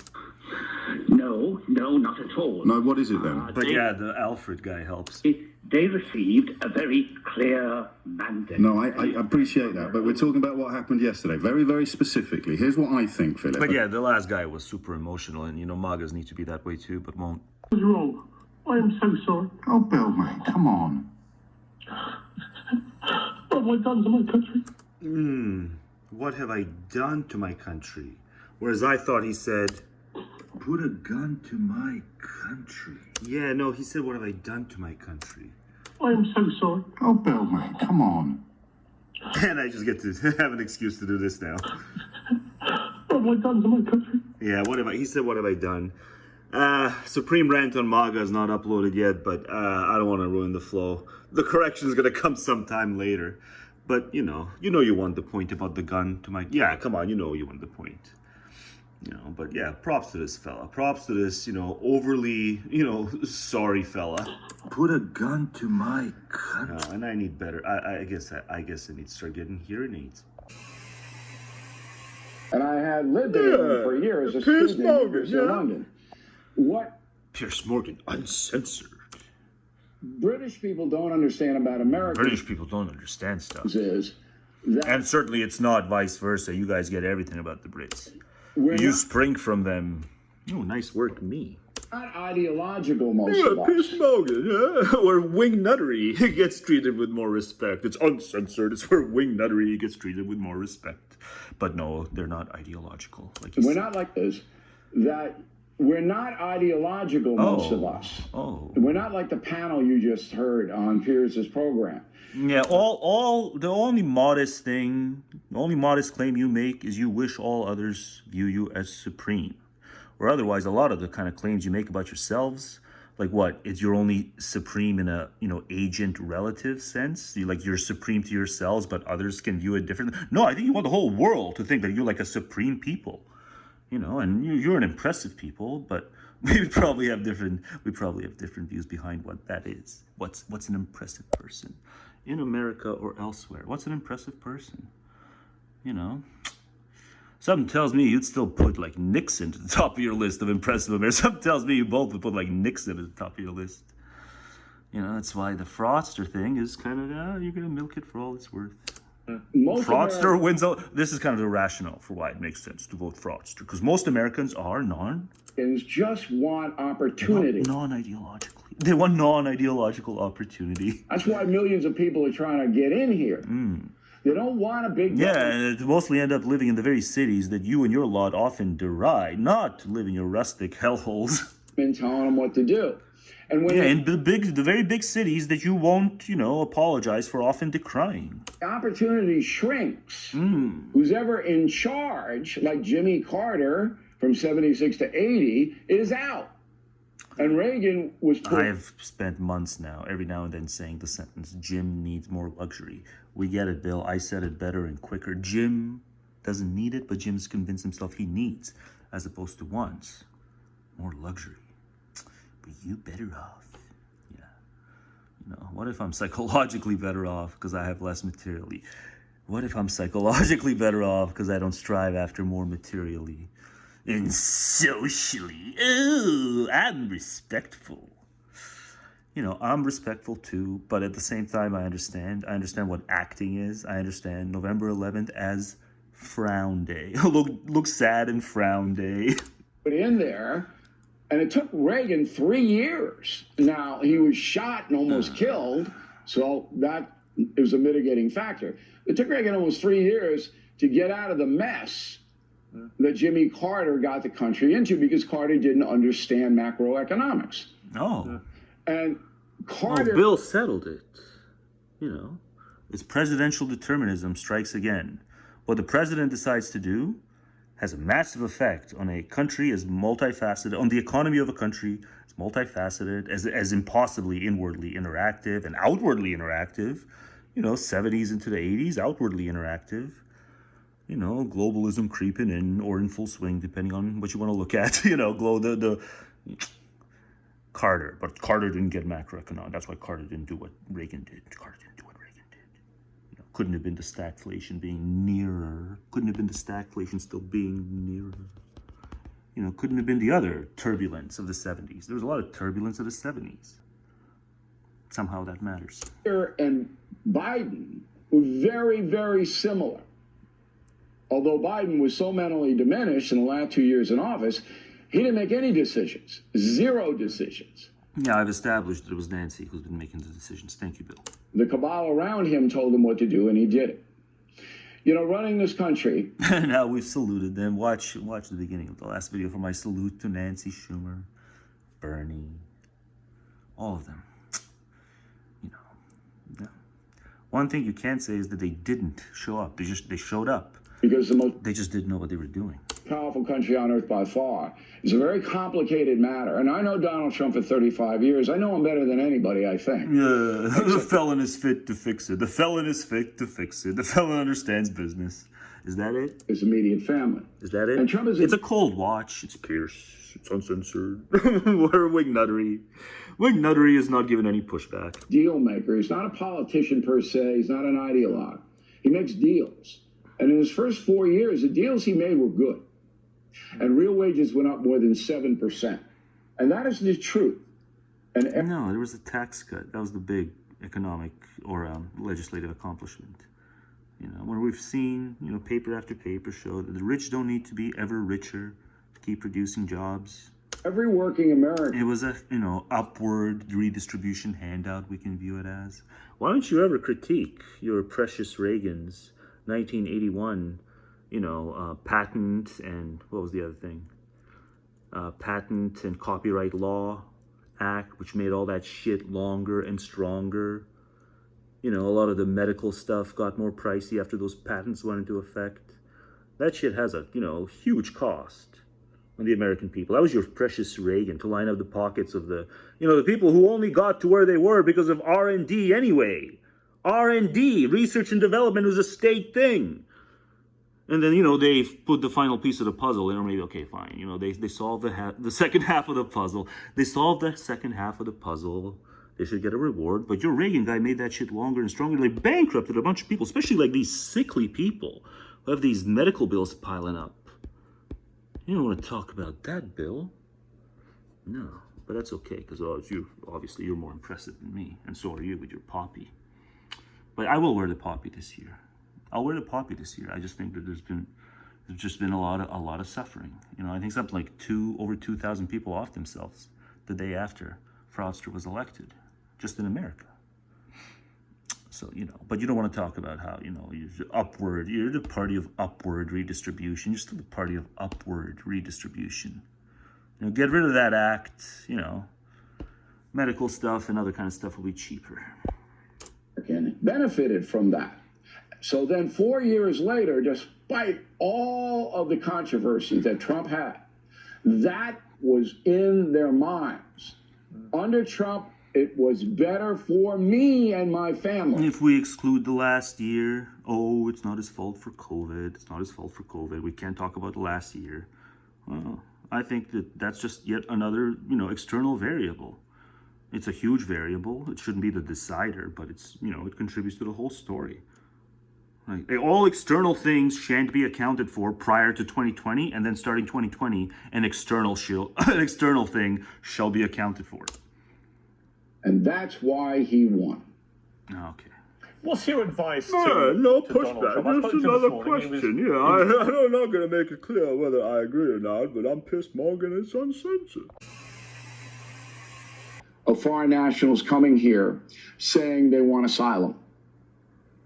No, not at all. No, what is it then? But yeah, the Alfred guy helps. They received a very clear mandate. No, I appreciate that, but we're talking about what happened yesterday, very, very specifically. Here's what I think, Philip. But yeah, the last guy was super emotional, and MAGAs need to be that way too, but won't. I was wrong. I am so sorry. Oh, Bill, mate, come on. What have I done to my country? What have I done to my country? Whereas I thought he said, Put a gun to my country. yeah, no, he said, what have I done to my country? I am so sorry. Oh, Bill, mate, come on. And I just get to have an excuse to do this now. What have I done to my country? Yeah, he said, what have I done? Supreme Rant on MAGA is not uploaded yet, but I don't want to ruin the flow. The correction is going to come sometime later. But, you won the point about the gun to my... Yeah, come on, you won the point. But yeah, props to this fella. Props to this, overly, sorry fella. Put a gun to my country. And I need better. I guess I need to start getting hearing aids. And I had lived in England for years as a Piers student Morgan, in London. What Piers Morgan, uncensored. British people don't understand about America British people don't understand stuff. is that And certainly it's not vice versa. You guys get everything about the Brits. we're You not, spring from them. Oh, nice work, me. not ideological, most of us. Piers Morgan, yeah. Where wing nuttery gets treated with more respect. It's uncensored. It's where wing nuttery gets treated with more respect. But no, they're not ideological. Like you We're said. not like this. That we're not ideological, most of us. Oh. We're not like the panel you just heard on Pierce's program. Yeah, the only modest claim you make is you wish all others view you as supreme. Or otherwise, a lot of the kind of claims you make about yourselves, like what, is you're only supreme in a, agent relative sense? You're supreme to yourselves, but others can view it differently. No, I think you want the whole world to think that you're like a supreme people. And you're an impressive people, but we probably have different views behind what that is. What's an impressive person in America or elsewhere? What's an impressive person? Something tells me you'd still put like Nixon to the top of your list of impressive Americans. Something tells me you both would put like Nixon at the top of your list. That's why the fraudster thing is kind of, you're gonna milk it for all it's worth. Most Fraudster wins out. This is kind of the rationale for why it makes sense to vote fraudster, because most Americans are Americans just want opportunity. non-ideologically. They want non-ideological opportunity. That's why millions of people are trying to get in here. They don't want a big Yeah, government. and it mostly end up living in the very cities that you and your lot often deride, not to live in your rustic hellholes. Telling them what to do. And when Yeah, they- in the very big cities that you won't, apologize for often decrying. the opportunity shrinks, who's ever in charge, like Jimmy Carter from 76 to 80, is out. And Reagan was put... I have spent months now, every now and then, saying the sentence, Jim needs more luxury. We get it, Bill. I said it better and quicker. Jim doesn't need it, but Jim's convinced himself he needs, as opposed to wants, more luxury. But you better off. Yeah. What if I'm psychologically better off because I have less materially? What if I'm psychologically better off because I don't strive after more materially? And socially, I'm respectful. I'm respectful too, but at the same time, I understand what acting is. I understand November 11th as frown day. Look sad and frown day. put in there, and it took Reagan 3 years. Now, he was shot and almost killed, so that is a mitigating factor. It took Reagan almost 3 years to get out of the mess that Jimmy Carter got the country into because Carter didn't understand macroeconomics. Oh. And Carter... Bill settled it. It's presidential determinism strikes again. What the president decides to do has a massive effect on a country as multifaceted, on the economy of a country as multifaceted, as impossibly inwardly interactive and outwardly interactive. 70s into the 80s, outwardly interactive. Globalism creeping in or in full swing, depending on what you want to look at. The Carter, but Carter didn't get macroeconomic. That's why Carter didn't do what Reagan did. Carter didn't do what Reagan did. Couldn't have been the stagflation being nearer. Couldn't have been the stagflation still being nearer. Couldn't have been the other turbulence of the 70s. There was a lot of turbulence of the 70s. Somehow that matters. And Biden were very, very similar. Although Biden was so mentally diminished in the last 2 years in office, he didn't make any decisions. 0 decisions. Yeah, I've established that it was Nancy who's been making the decisions. Thank you, Bill. The cabal around him told him what to do, and he did it. Running this country. Now we've saluted them. Watch the beginning of the last video for my salute to Nancy Schumer, Bernie, all of them. One thing you can't say is that they didn't show up. They showed up. Because they just didn't know what they were doing. Powerful country on earth by far. It's a very complicated matter. And I know Donald Trump for 35 years. I know him better than anybody, I think. Yeah, the felon is fit to fix it. The felon is fit to fix it. The felon understands business. Is that it? His immediate family. Is that it? And Trump is it's a cold watch. It's Pierce. It's uncensored. We're Wignuttery. Wignuttery is not given any pushback. Deal maker. He's not a politician per se. He's not an ideologue. He makes deals. And in his first 4 years, the deals he made were good. And real wages went up more than 7%. And that is the truth. And no, there was a tax cut. That was the big economic or legislative accomplishment. Where we've seen, paper after paper show that the rich don't need to be ever richer to keep producing jobs. Every working American. It was a, upward redistribution handout, we can view it as. Why don't you ever critique your precious Reagan's 1981, patent and what was the other thing? Patent and Copyright Law Act, which made all that shit longer and stronger. A lot of the medical stuff got more pricey after those patents went into effect. That shit has a, huge cost on the American people. That was your precious Reagan, to line up the pockets of the, the people who only got to where they were because of R&D anyway. R&D, research and development, was a state thing. And then, they put the final piece of the puzzle, and maybe, okay, fine. They solved the second half of the puzzle. They solved the second half of the puzzle. They should get a reward. But your Reagan guy made that shit longer and stronger. They bankrupted a bunch of people, especially like these sickly people who have these medical bills piling up. You don't want to talk about that, Bill. No, but that's okay, because obviously you're more impressive than me, and so are you with your poppy. But I will wear the poppy this year. I'll wear the poppy this year. I just think that there's just been a lot of suffering. I think something like over 2,000 people off themselves the day after fraudster was elected, just in America. So, but you don't want to talk about how, you're the party of upward redistribution. You're still the party of upward redistribution. Get rid of that act, medical stuff and other kind of stuff will be cheaper. Benefited from that. So then 4 years later, despite all of the controversy that Trump had, that was in their minds. Under Trump, it was better for me and my family. If we exclude the last year, it's not his fault for COVID. It's not his fault for COVID. We can't talk about the last year. Well, I think that's just yet another, external variable. It's a huge variable. It shouldn't be the decider, but it's, it contributes to the whole story. Right? All external things shan't be accounted for prior to 2020, and then starting 2020, an external thing shall be accounted for. And that's why he won. Okay. What's your advice no to pushback. Donald Trump? Just another question. I'm not going to make it clear whether I agree or not, but I'm pissed Morgan is uncensored. Of foreign nationals coming here saying they want asylum.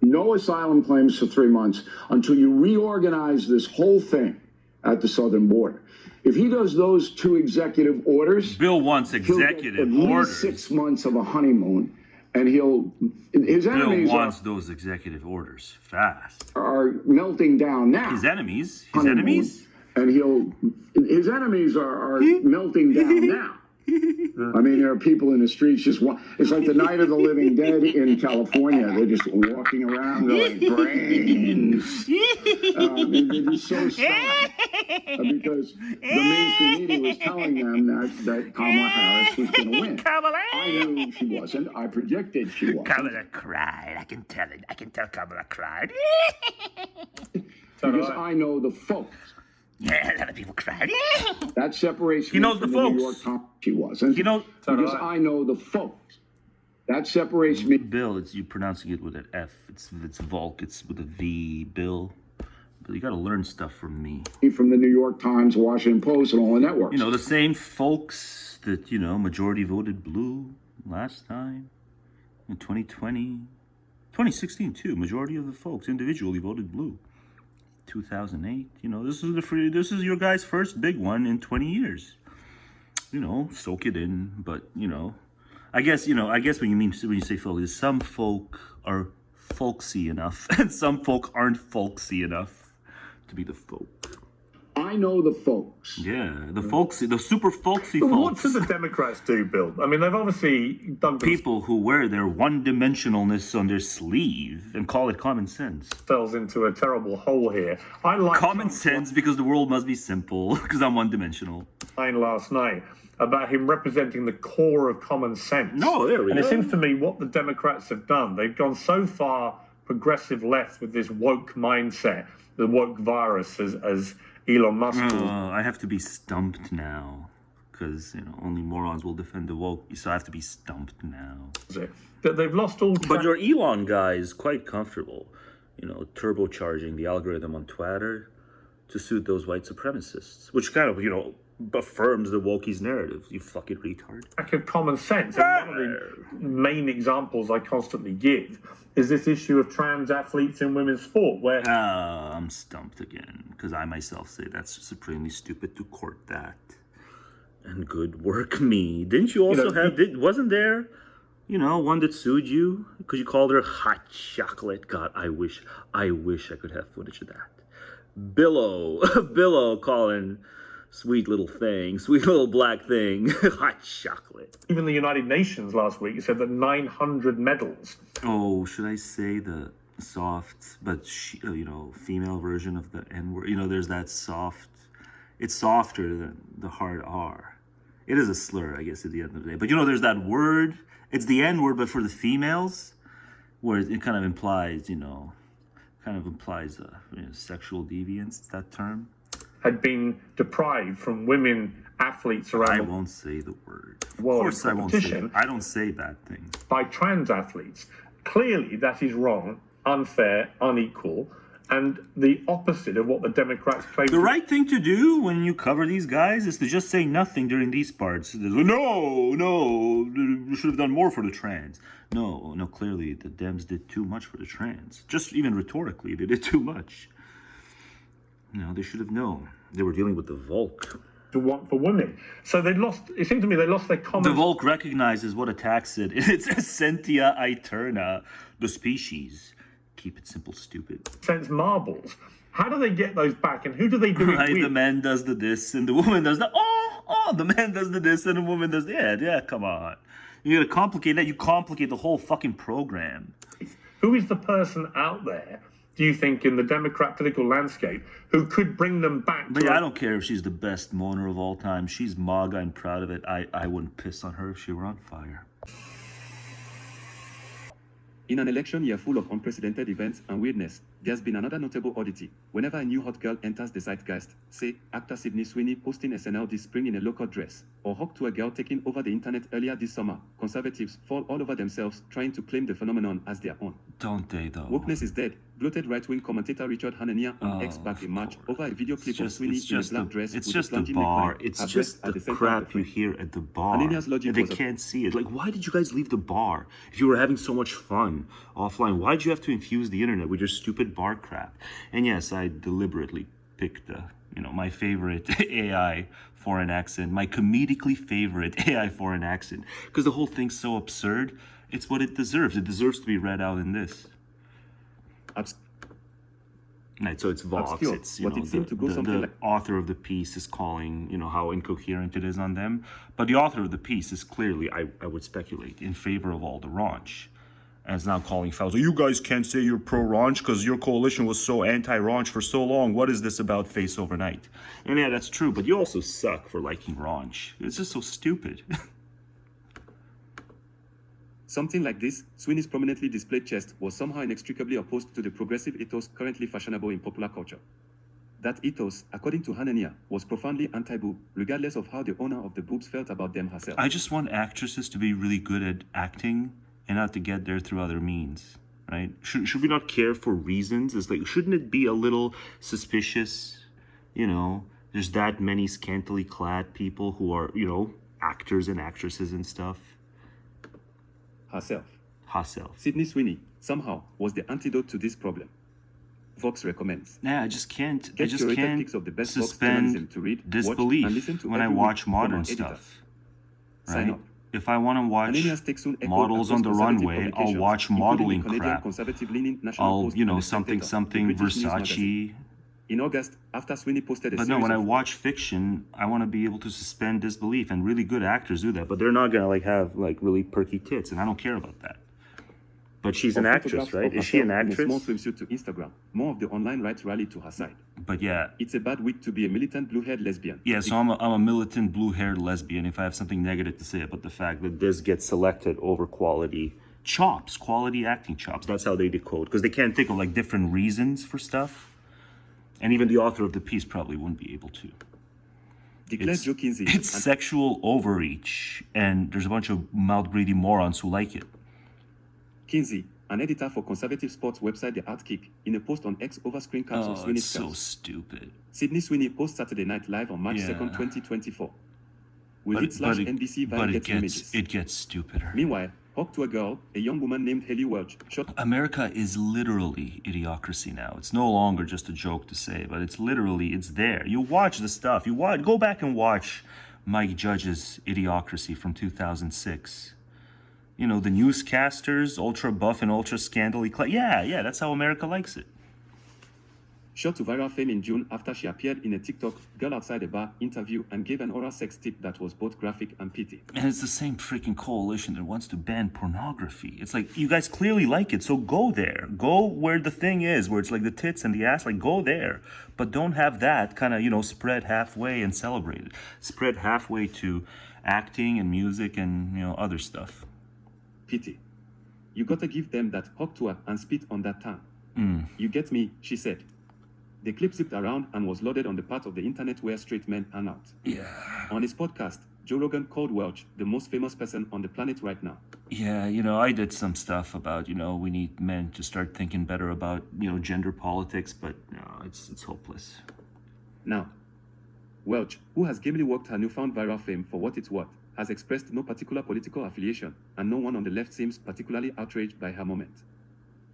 No asylum claims for 3 months until you reorganize this whole thing at the southern border. If he does those 2 executive orders, Bill wants executive at least orders. 6 months of a honeymoon, and his enemies Bill wants those executive orders fast. are melting down now. His enemies. Honeymoon. and his enemies are melting down now. I mean, there are people in the streets it's like the Night of the Living Dead in California. They're just walking around going, brains. They're just so stunned because the mainstream media was telling them that Kamala Harris was going to win. I knew she wasn't. I predicted she wasn't. Kamala cried. I can tell it. I can tell Kamala cried. Because I know the folks. Yeah, a lot of people cried. That separates He knows the from folks. New York Times. She wasn't. Because I know the folks. That separates me. Bill, it's you pronouncing it with an F. It's Volk. It's with a V. Bill. But you got to learn stuff from me. From the New York Times, Washington Post, and all the networks. You know, the same folks that, majority voted blue last time in 2020. 2016, too. Majority of the folks individually voted blue. 2008, this is your guy's first big one in 20 years. Soak it in. But I guess when you say folk, some folk are folksy enough, and some folk aren't folksy enough to be the folk. I know the folks. Yeah, the folksy, the super folksy But what folks. should the Democrats do, Bill? I mean, they've obviously done People who wear their one-dimensionalness on their sleeve and call it common sense. themselves into a terrible hole here. I like Common sense because the world must be simple, because I'm one-dimensional. line last night about him representing the core of common sense. No, there we And go. it seems to me what the Democrats have done, they've gone so far progressive left with this woke mindset, the woke virus, as Elon Musk calls I have to be stumped now, because only morons will defend the woke. So I have to be stumped now. it. That they've lost all But your Elon guy is quite comfortable, turbocharging the algorithm on Twitter to suit those white supremacists, which kind of, affirms the wokies narrative. You fucking retard. lack of common sense. And one of the main examples I constantly give is this issue of trans athletes in women's sport, where I'm stumped again, because I myself say that's supremely stupid to court that. And good work, me. Didn't you also wasn't there, one that sued you because you called her hot chocolate? God, I wish I could have footage of that. Billow calling sweet little black thing, hot chocolate. even the United Nations last week said that 900 medals. Oh, should I say the soft, but female version of the N-word? There's that soft. It's softer than the hard R. It is a slur, I guess, at the end of the day. But there's that word. It's the N-word, but for the females, where it kind of implies, sexual deviance. That term Had been deprived from women athletes around I the won't say the word. Of world course, I won't say. competition I don't say bad things. by trans athletes. Clearly, that is wrong, unfair, unequal, and the opposite of what the Democrats claim. The right thing to do when you cover these guys is to just say nothing during these parts. No, you should have done more for the trans. No, clearly the Dems did too much for the trans. Just even rhetorically, they did too much. They should have known. They were dealing with the Volk. to want for women. So they lost. It seems to me they lost their common. The Volk recognizes what attacks it. It's Essentia Aeterna, the species. Keep it simple, stupid. sense marbles. How do they get those back, and who do they do it Right, with? the man does the this and the woman does the the man does the this and the woman does the yeah, come on. You gotta complicate that. You complicate the whole fucking program. Who is the person out there, do you think, in the Democrat political landscape who could bring them back But to I don't care if she's the best moaner of all time. She's MAGA. I'm proud of it. I wouldn't piss on her if she were on fire. In an election year full of unprecedented events and weirdness, there's been another notable oddity. Whenever a new hot girl enters the zeitgeist, say actor Sydney Sweeney posting SNL this spring in a local dress, or hawk to a girl taking over the internet earlier this summer, conservatives fall all over themselves trying to claim the phenomenon as their own. Don't they, though? Wokeness is dead. Bloated right-wing commentator Richard Hanania on X back in March over a video clip of Sweeney in a black dress It's with just a the plunging bar. neckline, It's her just breast at the center of crap the you frame. hear at the bar. Hanania's logic And they was a- can't see it. Like, why did you guys leave the bar? If you were having so much fun offline, why did you have to infuse the internet with your stupid bar crap? And yes, I deliberately picked my favorite AI foreign accent, my comedically favorite AI foreign accent, because the whole thing's so absurd. It's what it deserves. It deserves to be read out in this. Right, so it's Vox. Obscure, It's but it seemed to go something the like author of the piece is calling how incoherent it is on them, but the author of the piece is clearly, I would speculate, in favor of all the raunch, and is now calling fouls. You guys can't say you're pro-raunch because your coalition was so anti-raunch for so long. What is this about face overnight? And yeah, that's true, but you also suck for liking raunch. It's just so stupid. something like this. Sweeney's prominently displayed chest was somehow inextricably opposed to the progressive ethos currently fashionable in popular culture. That ethos, according to Hanania, was profoundly anti-boob, regardless of how the owner of the boobs felt about them herself. I just want actresses to be really good at acting and not to get there through other means, right? Should we not care for reasons? It's like, shouldn't it be a little suspicious? There's that many scantily clad people who are, actors and actresses and stuff. Herself. Herself. Sydney Sweeney, somehow, was the antidote to this problem. Vox recommends. Yeah, I just can't curated pics of the best Vox suspend journalism to read, disbelief watch, and listen to when I every watch week from modern our stuff. editors. Right? Sign up. If I want to watch Anania's take soon echoed models on across the conservative runway, I'll publications, watch including modeling the Canadian crap. conservative-leaning National I'll, Post and the something Spectator, the British news magazine. Versace. In August, after Sweeney posted a But series no, when I of watch fiction, I want to be able to suspend disbelief, and really good actors do that. But they're not gonna have really perky tits, and I don't care about that. But she's an actress, right? Is she an actress? In a small swimsuit to Instagram. More of the online rights rallied to her side. But yeah. It's a bad week to be a militant blue-haired lesbian. Yeah, so I'm a militant blue-haired lesbian if I have something negative to say about the fact that this gets selected over quality acting chops. That's how they decode, because they can't think of different reasons for stuff. And even the author of the piece probably wouldn't be able to. Declares Joe Kinsey. It's sexual overreach, and there's a bunch of mouth-greedy morons who like it. Kinsey, an editor for conservative sports website The Outkick, in a post on X over screen caps of Sweeney's it's so scouts. stupid. Sydney Sweeney post Saturday Night Live on March 2nd, 2024. Will it slash NBC via get images? It gets stupider. Meanwhile, Hawk to a girl, a young woman named Haley Welch, shot. America is literally idiocracy now. It's no longer just a joke to say, but it's there. You watch the stuff. Go back and watch Mike Judge's Idiocracy from 2006. The newscasters, ultra buff and ultra scandally. Yeah, that's how America likes it. Shot to viral fame in June after she appeared in a TikTok Girl Outside a Bar interview and gave an oral sex tip that was both graphic and pithy. And it's the same freaking coalition that wants to ban pornography. It's like, you guys clearly like it, so go there. Go where the thing is, where it's like the tits and the ass, go there. But don't have that kind of, spread halfway and celebrate it. Spread halfway to acting and music and, other stuff. Pity. You gotta give them that hawk to her and spit on that tongue. You get me, she said. The clip zipped around and was loaded on the part of the internet where straight men hang out. Yeah. On his podcast, Joe Rogan called Welch the most famous person on the planet right now. Yeah, I did some stuff about, we need men to start thinking better about, gender politics, but no, it's hopeless. Now, Welch, who has gamely worked her newfound viral fame for what it's worth, has expressed no particular political affiliation, and no one on the left seems particularly outraged by her moment.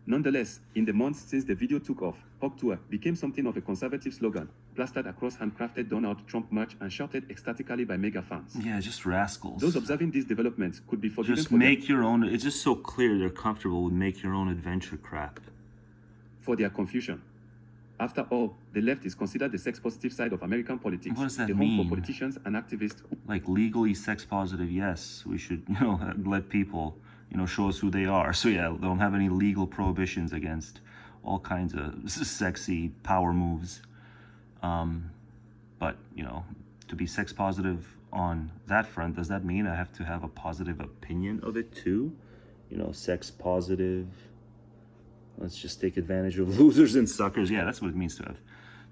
Nonetheless, in the months since the video took off, Hawk Tour became something of a conservative slogan, plastered across handcrafted Donald Trump merch and shouted ecstatically by MAGA fans. Yeah, just rascals. Those observing these developments could be forgiven just for make your own. It's just so clear they're comfortable with make your own adventure crap. For their confusion. After all, the left is considered the sex-positive side of American politics. What does that the mean? home for politicians and activists. Legally sex-positive, yes. We should, let people, show us who they are. So yeah, they don't have any legal prohibitions against all kinds of sexy power moves. But, to be sex-positive on that front, does that mean I have to have a positive opinion of it too? Sex-positive. Let's just take advantage of losers and suckers. Yeah, that's what it means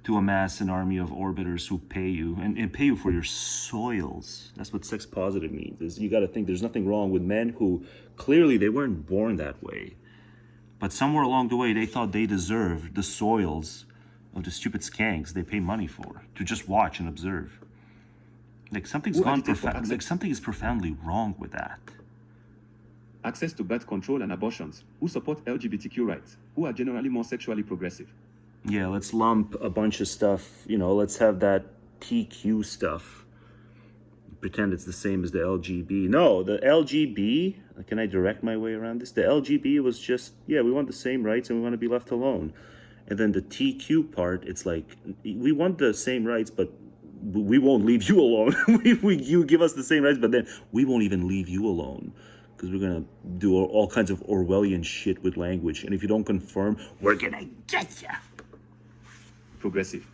to amass an army of orbiters who pay you and pay you for your soils. That's what sex positive means. Is you got to think there's nothing wrong with men who clearly they weren't born that way, but somewhere along the way they thought they deserved the soils of the stupid skanks they pay money for to just watch and observe. Something is profoundly wrong with that. Access to birth control and abortions, who support LGBTQ rights, who are generally more sexually progressive. Yeah, let's lump a bunch of stuff, let's have that TQ stuff. Pretend it's the same as the LGB. No, the LGB, can I direct my way around this? The LGB was just, we want the same rights and we want to be left alone. And then the TQ part, it's like, we want the same rights, but we won't leave you alone. You give us the same rights, but then we won't even leave you alone. Because we're going to do all kinds of Orwellian shit with language. And if you don't confirm, we're going to get you. Progressive.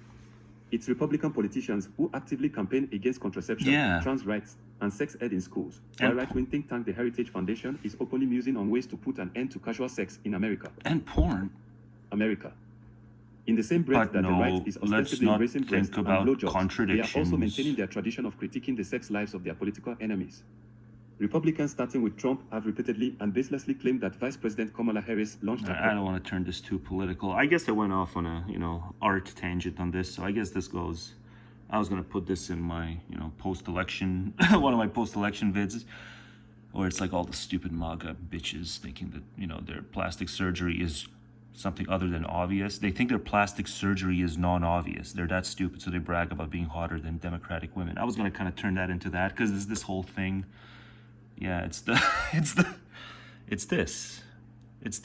It's Republican politicians who actively campaign against contraception, trans rights, and sex ed in schools. While right-wing think tank the Heritage Foundation is openly musing on ways to put an end to casual sex in America. And porn. America. In the same breath that the right is ostensibly embracing breast and blowjobs, they are also maintaining their tradition of critiquing the sex lives of their political enemies. Republicans, starting with Trump, have repeatedly and baselessly claimed that Vice President Kamala Harris launched a... I don't want to turn this too political. I guess I went off on a, art tangent on this, so I guess this goes... I was going to put this in my, post-election, one of my post-election vids, where it's like all the stupid MAGA bitches thinking that, their plastic surgery is something other than obvious. They think their plastic surgery is non-obvious. They're that stupid, so they brag about being hotter than Democratic women. I was going to kind of turn that into that, because there's this whole thing... Yeah, it's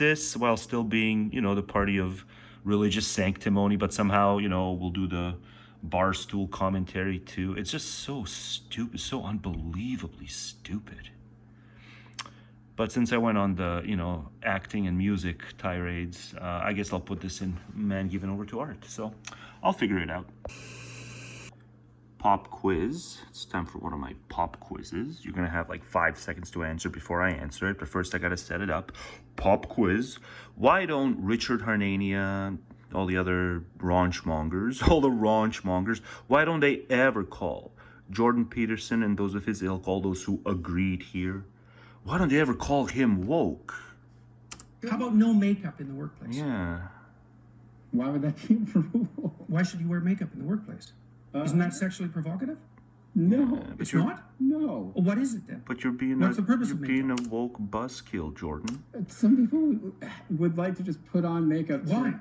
this while still being, the party of religious sanctimony, but somehow, we'll do the barstool commentary too. It's just so stupid, so unbelievably stupid. But since I went on the, acting and music tirades, I guess I'll put this in man given over to art. So I'll figure it out. Pop quiz. It's time for one of my pop quizzes. You're gonna have like 5 seconds to answer before I answer it, but first I gotta set it up. Pop quiz. Why don't Richard Harnania, all the other raunchmongers, why don't they ever call Jordan Peterson and those of his ilk, all those who agreed here, why don't they ever call him woke? How about no makeup in the workplace? Yeah. Why would that be a rule? Why should you wear makeup in the workplace? Isn't that sexually provocative? No. It's not? No. Well, what is it then? But you're being What's the purpose of being a woke buzzkill, Jordan. Some people would like to just put on makeup. Why?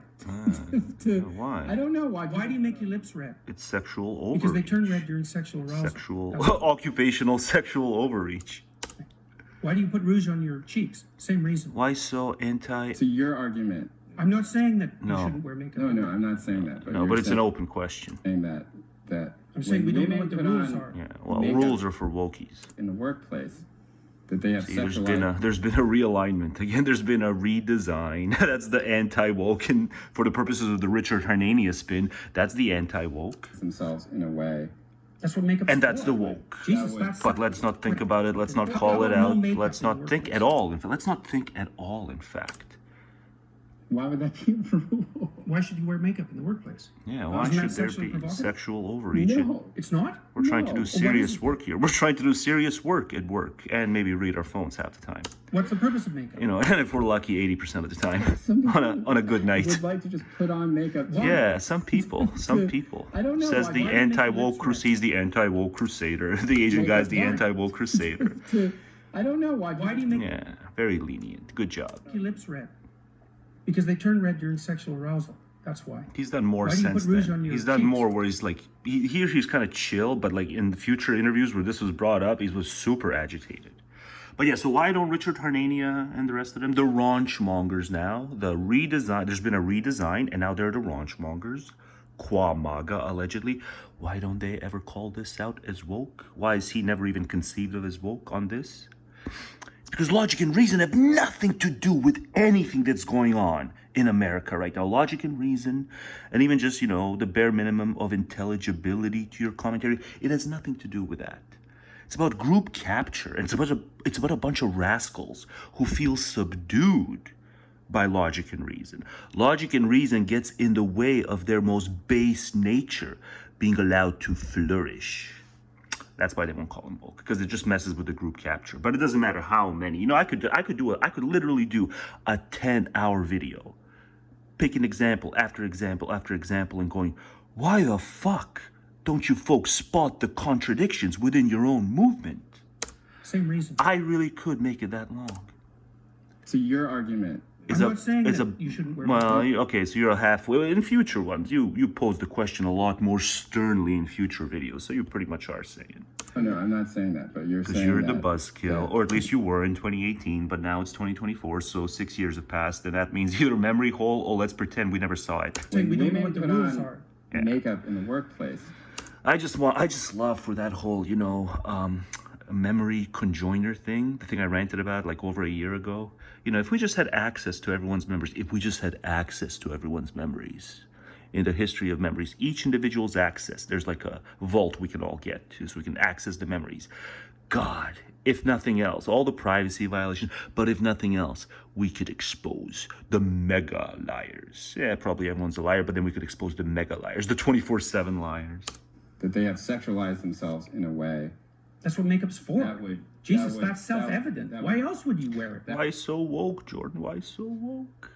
Why? I don't know why. Why do you make your lips red? It's sexual overreach. Because they turn red during sexual arousal. Occupational sexual overreach. Why do you put rouge on your cheeks? Same reason. Why so anti... So your argument... I'm not saying that you shouldn't wear makeup. No, I'm not saying that. But it's an open question. Saying that I'm saying we don't know what the rules are. Yeah, well, rules are for wokies. In the workplace, that they have there's been a realignment. Again, there's been a redesign. That's the anti-woke, and for the purposes of the Richard Harnania spin, that's the anti-woke. Themselves in a way. That's what makeup. And that's the woke. Jesus, but let's not think about it. Let's not call it out. Let's not think at all. Let's not think at all. In fact. Why would that be a rule? Why should you wear makeup in the workplace? Yeah, why should there be sexual overreach? No, it's not. We're trying to do serious work here. We're trying to do serious work at work and maybe read our phones half the time. What's the purpose of makeup? And if we're lucky, 80% of the time on a good night. Would like to just put on makeup. Why? Yeah, some people. I don't know. Says the anti-woke crusader. He's the anti-woke crusader. The Asian guy's the anti-woke crusader. I don't know why. Why do you make? Yeah, very lenient. Good job. Your lips red. Because they turn red during sexual arousal. That's why. He's done more since then. He's done more where he's like, he's kind of chill, but like in the future interviews where this was brought up, he was super agitated. But yeah, so why don't Richard Harnania and the rest of them, the raunchmongers now, the redesign, there's been a redesign, and now they're the raunchmongers, qua MAGA allegedly. Why don't they ever call this out as woke? Why is he never even conceived of as woke on this? Because logic and reason have nothing to do with anything that's going on in America right now. Logic and reason, and even just, the bare minimum of intelligibility to your commentary, it has nothing to do with that. It's about group capture, and it's about a bunch of rascals who feel subdued by logic and reason. Logic and reason gets in the way of their most base nature being allowed to flourish. That's why they won't call him woke, because it just messes with the group capture. But it doesn't matter how many. I could literally do a 10-hour video, picking example after example after example, and going, why the fuck don't you folks spot the contradictions within your own movement? Same reason. I really could make it that long. So your argument. I'm not saying that you shouldn't wear makeup. Well, okay, so you're halfway. In future ones, you pose the question a lot more sternly in future videos, so you pretty much are saying. Oh, no, I'm not saying that, but you're Because saying you're the that. buzzkill, or at least you were in 2018, but now it's 2024, so 6 years have passed, and that means either memory hole or let's pretend we never saw it. We don't know Women what the put rules on are. makeup in the workplace. I just love for that whole, memory conjoiner thing, the thing I ranted about like over a year ago. If we just had access to everyone's memories, in the history of memories, each individual's access, there's like a vault we can all get to so we can access the memories. God, if nothing else, all the privacy violations, but if nothing else, we could expose the mega liars. Yeah, probably everyone's a liar, but then we could expose the mega liars, the 24/7 liars. That they have sexualized themselves in a way. That's what makeup's for. Jesus, that's that would- self-evident. that Why would- else would you wear it? Why so woke, Jordan? Why so woke?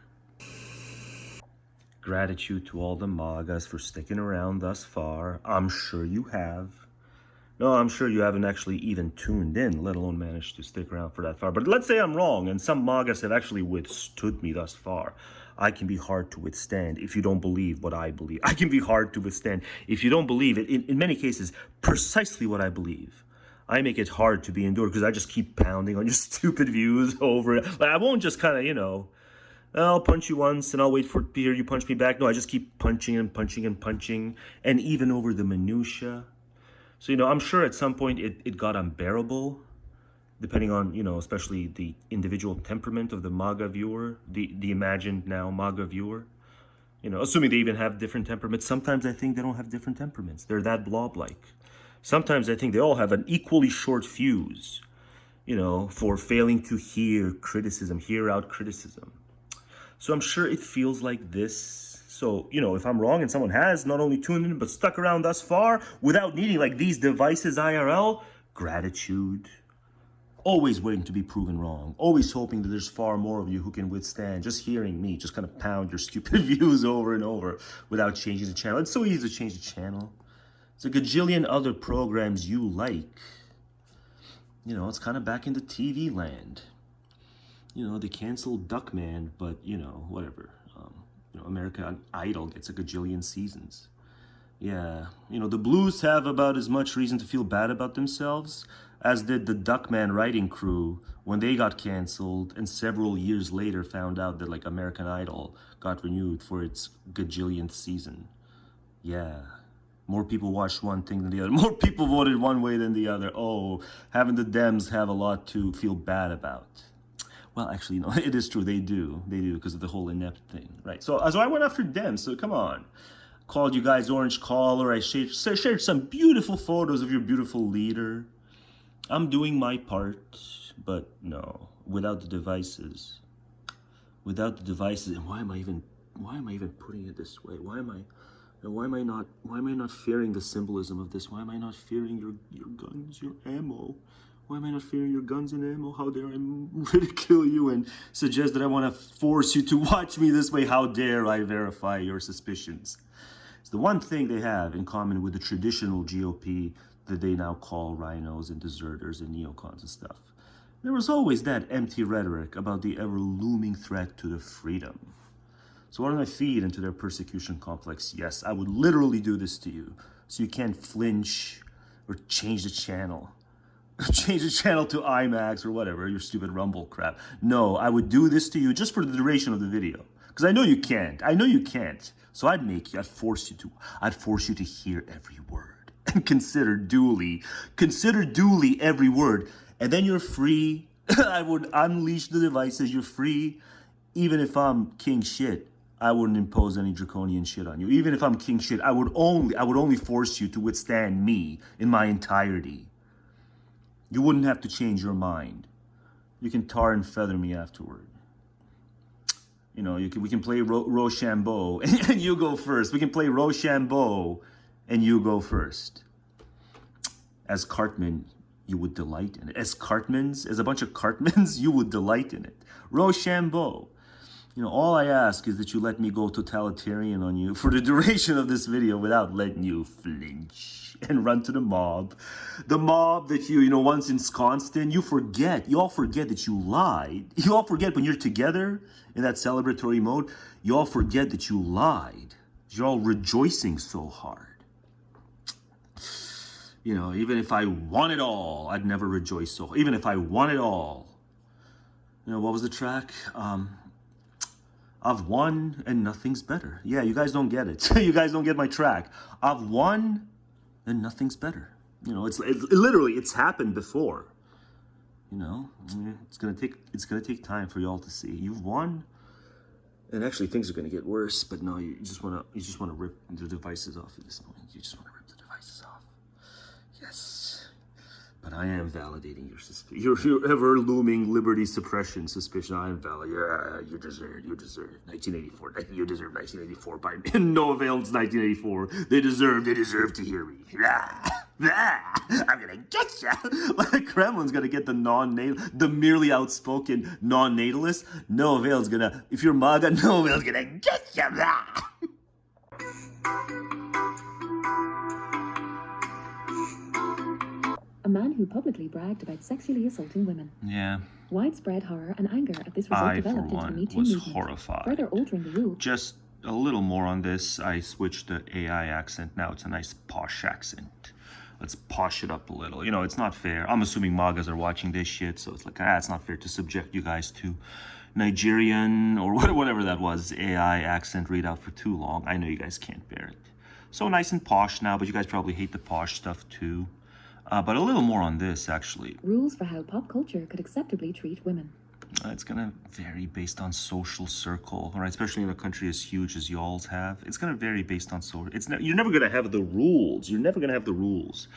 Gratitude to all the MAGAs for sticking around thus far. I'm sure you have. No, I'm sure you haven't actually even tuned in, let alone managed to stick around for that far. But let's say I'm wrong, and some MAGAs have actually withstood me thus far. I can be hard to withstand if you don't believe what I believe. I can be hard to withstand if you don't believe it. In many cases, precisely what I believe. I make it hard to be endured because I just keep pounding on your stupid views over it. Like, I won't just kind of, I'll punch you once and I'll wait for to hear you punch me back. No, I just keep punching and punching and punching, and even over the minutia. So, I'm sure at some point it got unbearable, depending on, especially the individual temperament of the MAGA viewer, the imagined now MAGA viewer. Assuming they even have different temperaments. Sometimes I think they don't have different temperaments. They're that blob-like. Sometimes I think they all have an equally short fuse, for failing to hear out criticism. So I'm sure it feels like this. So, if I'm wrong and someone has not only tuned in, but stuck around thus far without needing like these devices IRL, gratitude. Always waiting to be proven wrong. Always hoping that there's far more of you who can withstand just hearing me just kind of pound your stupid views over and over without changing the channel. It's so easy to change the channel. There's a gajillion other programs you like. It's kind of back into TV land. They canceled Duckman, but, whatever. American Idol gets a gajillion seasons. Yeah, the Blues have about as much reason to feel bad about themselves as did the Duckman writing crew when they got canceled and several years later found out that, like, American Idol got renewed for its gajillionth season. Yeah. More people watched one thing than the other. More people voted one way than the other. Oh, having the Dems have a lot to feel bad about. Well, actually, no, it is true. They do, because of the whole inept thing, right? So I went after Dems, so come on. Called you guys orange collar. I shared some beautiful photos of your beautiful leader. I'm doing my part, but no, without the devices. Without the devices, and why am I even putting it this way? Why am I not fearing the symbolism of this? Why am I not fearing your guns, your ammo? Why am I not fearing your guns and ammo? How dare I ridicule you and suggest that I want to force you to watch me this way? How dare I verify your suspicions? It's the one thing they have in common with the traditional GOP that they now call rhinos and deserters and neocons and stuff. There was always that empty rhetoric about the ever-looming threat to the freedom. So why don't I feed into their persecution complex? Yes, I would literally do this to you, so you can't flinch or change the channel. Change the channel to IMAX or whatever, your stupid Rumble crap. No, I would do this to you just for the duration of the video. Because I know you can't. So I'd force you to hear every word and consider duly every word. And then you're free. I would unleash the devices. You're free. Even if I'm king shit, I wouldn't impose any draconian shit on you. Even if I'm king shit, I would only force you to withstand me in my entirety. You wouldn't have to change your mind. You can tar and feather me afterward. We can play Rochambeau and you go first. We can play Rochambeau and you go first. As Cartman, you would delight in it. As a bunch of Cartmans, you would delight in it. Rochambeau. All I ask is that you let me go totalitarian on you for the duration of this video without letting you flinch and run to the mob. The mob that you once ensconced in, you all forget that you lied. You all forget when you're together in that celebratory mode, you all forget that you lied. You're all rejoicing so hard. You know, even if I won it all, I'd never rejoice so. Even if I won it all. You know, what was the track? I've won and nothing's better. Yeah, you guys don't get it. You guys don't get my track. I've won and nothing's better. You know, it's literally, it's happened before. You know, it's gonna take time for y'all to see. You've won, and actually things are gonna get worse. But no, you just wanna rip the devices off at this point. You just wanna rip the devices off. Yes. But I am validating your ever looming liberty suppression suspicion. I am validating. Yeah, you deserve 1984. You deserve 1984 by no avail. It's 1984. They deserve to hear me. I'm gonna get ya. Like the Kremlin's gonna get the merely outspoken non-natalist. No avail's gonna. If you're MAGA, no avail's gonna get ya. A man who publicly bragged about sexually assaulting women. Yeah. Widespread horror and anger at this result I, for developed into the one, Me Too was movement, horrified. further altering the rules. Just a little more on this. I switched the AI accent. Now it's a nice posh accent. Let's posh it up a little. You know, it's not fair. I'm assuming MAGAs are watching this shit, so it's like, it's not fair to subject you guys to Nigerian or whatever that was, AI accent readout for too long. I know you guys can't bear it. So nice and posh now, but you guys probably hate the posh stuff too. But a little more on this, actually. Rules for how pop culture could acceptably treat women. It's going to vary based on social circle, right? Especially in a country as huge as y'all's have. It's going to vary based on social. You're never going to have the rules. You're never going to have the rules.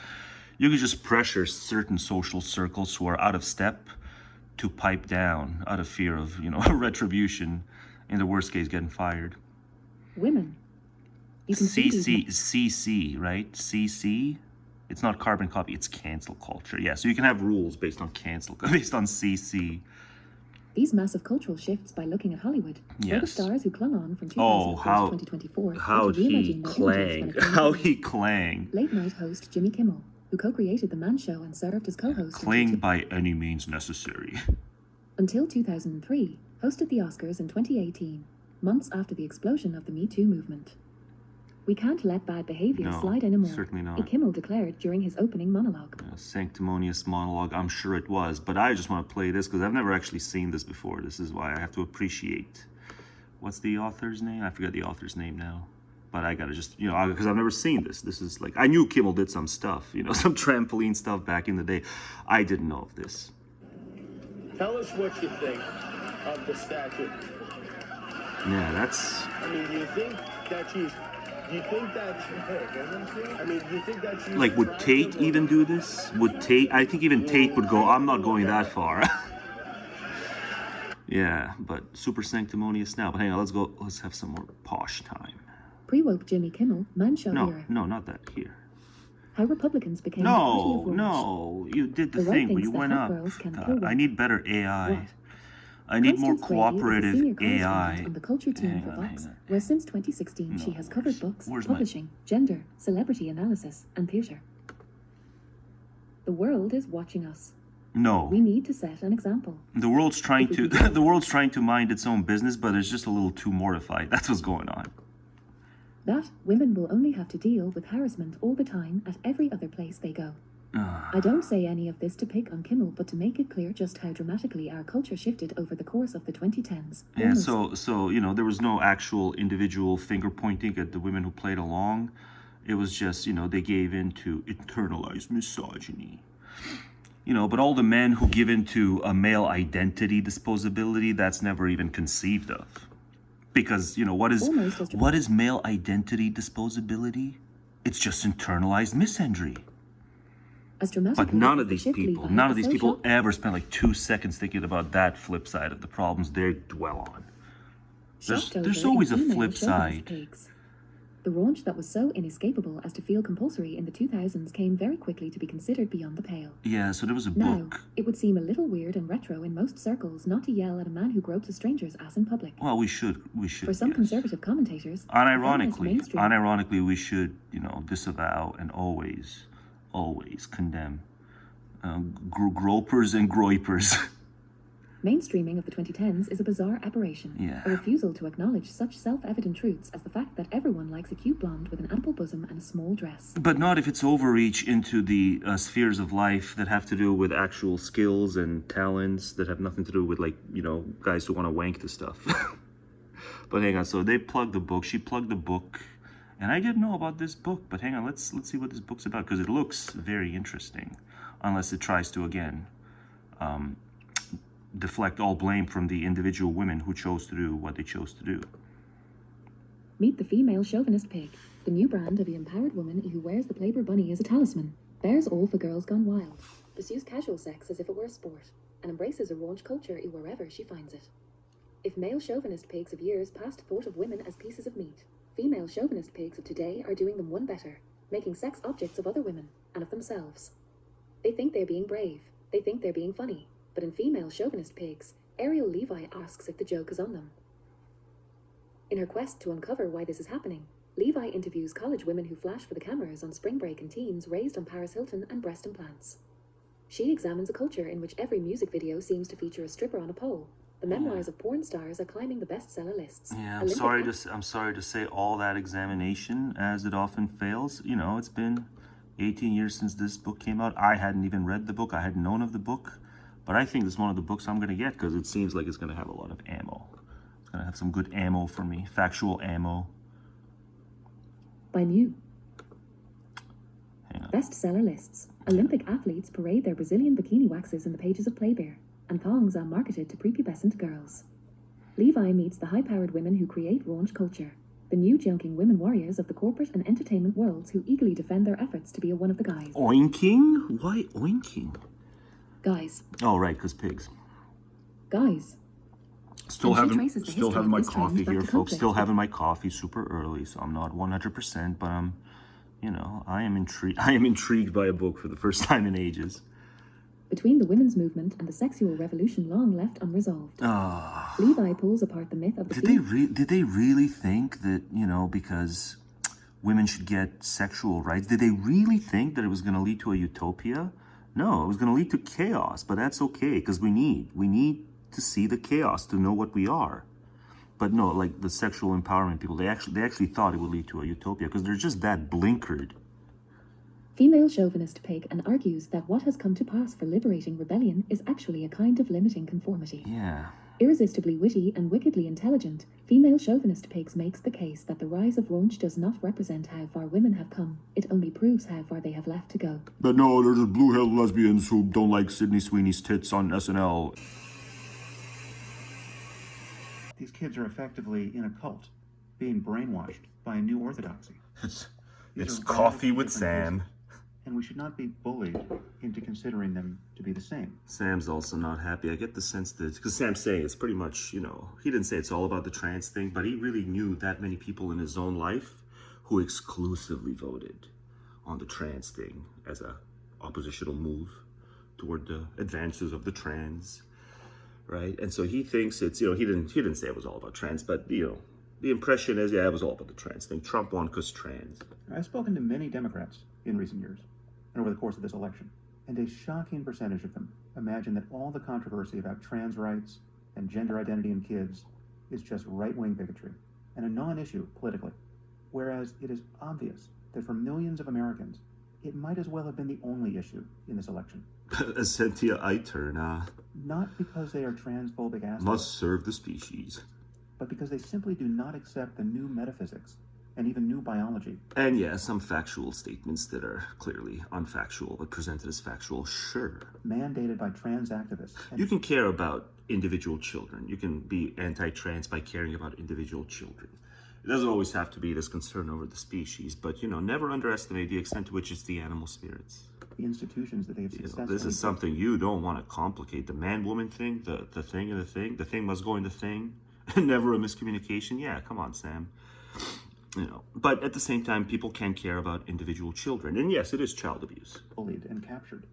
You can just pressure certain social circles who are out of step to pipe down out of fear of, retribution. In the worst case, getting fired. Women. You can CC, right? CC. It's not carbon copy, it's cancel culture. Yeah, so you can have rules based on CC. These massive cultural shifts by looking at Hollywood. Yes. Were the stars who clung on from 2004 to 2024 how he clang. Late night host Jimmy Kimmel, who co-created The Man Show and served as co-host. Cling by any means necessary. Until 2003, hosted the Oscars in 2018, months after the explosion of the Me Too movement. We can't let bad behavior slide anymore. Certainly not. Kimmel declared during his opening monologue. A sanctimonious monologue, I'm sure it was. But I just want to play this because I've never actually seen this before. This is why I have to appreciate. What's the author's name? I forget the author's name now. But I gotta just, because I've never seen this. This is like, I knew Kimmel did some stuff, some trampoline stuff back in the day. I didn't know of this. Tell us what you think of the statue. Yeah, that's... I mean, do you think that she's... Do you think that she's... Like, would Tate even do this? I think even Tate would go, I'm not going that far. Yeah, but super sanctimonious now. But hang on, let's have some more posh time. Pre-woke Jimmy Kimmel, Man Show era. No, not that. Here. How Republicans became the party of words. No, you did the thing where you went up. God, I need better AI. What? I need more cooperative AI. On the culture team for Vox, where since 2016 she has covered books, publishing, gender, celebrity analysis, and theatre. The world is watching us. No. We need to set an example. The world's trying to mind its own business, but it's just a little too mortified. That's what's going on. That women will only have to deal with harassment all the time at every other place they go. I don't say any of this to pick on Kimmel, but to make it clear just how dramatically our culture shifted over the course of the 2010s. Yeah, so there was no actual individual finger pointing at the women who played along. It was just, they gave in to internalized misogyny. But all the men who give in to a male identity disposability, that's never even conceived of. Because, what is male identity disposability? It's just internalized misandry. But none of these people ever spend like 2 seconds thinking about that flip side of the problems they dwell on. There's always a flip side. The raunch that was so inescapable as to feel compulsory in the 2000s came very quickly to be considered beyond the pale. Yeah, so there was a now, book. It would seem a little weird and retro in most circles not to yell at a man who gropes a stranger's ass in public. Well, we should. For some conservative commentators, unironically, we should, disavow and always condemn gropers and groypers. Mainstreaming of the 2010s is a bizarre aberration. Yeah. A refusal to acknowledge such self-evident truths as the fact that everyone likes a cute blonde with an ample bosom and a small dress. But not if it's overreach into the spheres of life that have to do with actual skills and talents that have nothing to do with, like, you know, guys who want to wank to stuff. But hang on, so they plugged the book. She plugged the book. And I didn't know about this book, but hang on, let's see what this book's about, because it looks very interesting. Unless it tries to, again, deflect all blame from the individual women who chose to do what they chose to do. Meet the female chauvinist pig, the new brand of the empowered woman who wears the Playboy bunny as a talisman, bears all for girls gone wild, pursues casual sex as if it were a sport, and embraces a raunch culture wherever she finds it. If male chauvinist pigs of years past thought of women as pieces of meat, female chauvinist pigs of today are doing them one better, making sex objects of other women, and of themselves. They think they're being brave, they think they're being funny, but in female chauvinist pigs, Ariel Levi asks if the joke is on them. In her quest to uncover why this is happening, Levi interviews college women who flash for the cameras on spring break and teens raised on Paris Hilton and breast implants. She examines a culture in which every music video seems to feature a stripper on a pole. The memoirs of porn stars are climbing the bestseller lists. Yeah, I'm sorry to say all that examination, as it often fails. You know, it's been 18 years since this book came out. I hadn't even read the book. I hadn't known of the book. But I think this is one of the books I'm going to get because it seems like it's going to have a lot of ammo. It's going to have some good ammo for me. Factual ammo. By New. Bestseller lists. Olympic athletes parade their Brazilian bikini waxes in the pages of Playbear, and thongs are marketed to prepubescent girls. Levi meets the high-powered women who create raunch culture, the new junking women warriors of the corporate and entertainment worlds who eagerly defend their efforts to be one of the guys. Oinking? Why oinking? Guys. Oh, right, because pigs. Guys. Still having my coffee here, folks. Still having my coffee super early, so I'm not 100%, but I'm, you know, I am intrigued by a book for the first time in ages. Between the women's movement and the sexual revolution long left unresolved. Levi pulls apart the myth of the Did they really think that, you know, because women should get sexual rights, did they really think that it was going to lead to a utopia? No, it was going to lead to chaos, but that's okay, because we need to see the chaos to know what we are. But no, like the sexual empowerment people, they actually thought it would lead to a utopia, because they're just that blinkered. Female chauvinist pig and argues that what has come to pass for liberating rebellion is actually a kind of limiting conformity. Yeah. Irresistibly witty and wickedly intelligent, female chauvinist pigs makes the case that the rise of raunch does not represent how far women have come. It only proves how far they have left to go. But no, there's blue-haired lesbians who don't like Sydney Sweeney's tits on SNL. These kids are effectively in a cult, being brainwashed by a new orthodoxy. It's coffee with Sam. And we should not be bullied into considering them to be the same. Sam's also not happy. I get the sense that, because Sam's saying it's pretty much, you know, he didn't say it's all about the trans thing, but he really knew that many people in his own life who exclusively voted on the trans thing as a oppositional move toward the advances of the trans, right? And so he thinks it's, you know, he didn't say it was all about trans, but, you know, the impression is, yeah, it was all about the trans thing. Trump won because trans. I've spoken to many Democrats in recent years and over the course of this election, and a shocking percentage of them imagine that all the controversy about trans rights and gender identity in kids is just right-wing bigotry and a non-issue politically, whereas it is obvious that for millions of Americans, it might as well have been the only issue in this election. Essentia aeterna. Not because they are transphobic assholes. Must serve the species. But because they simply do not accept the new metaphysics and even new biology. And yeah, some factual statements that are clearly unfactual, but presented as factual, sure. Mandated by trans activists. You can care about individual children. You can be anti-trans by caring about individual children. It doesn't always have to be this concern over the species, but, you know, never underestimate the extent to which it's the animal spirits. The institutions that they have successfully... This is something you don't want to complicate. The man-woman thing, the thing and the thing. The thing must go in the thing. Never a miscommunication. Yeah, come on, Sam. You know, but at the same time, people can care about individual children. And yes, it is child abuse. Bullied and captured.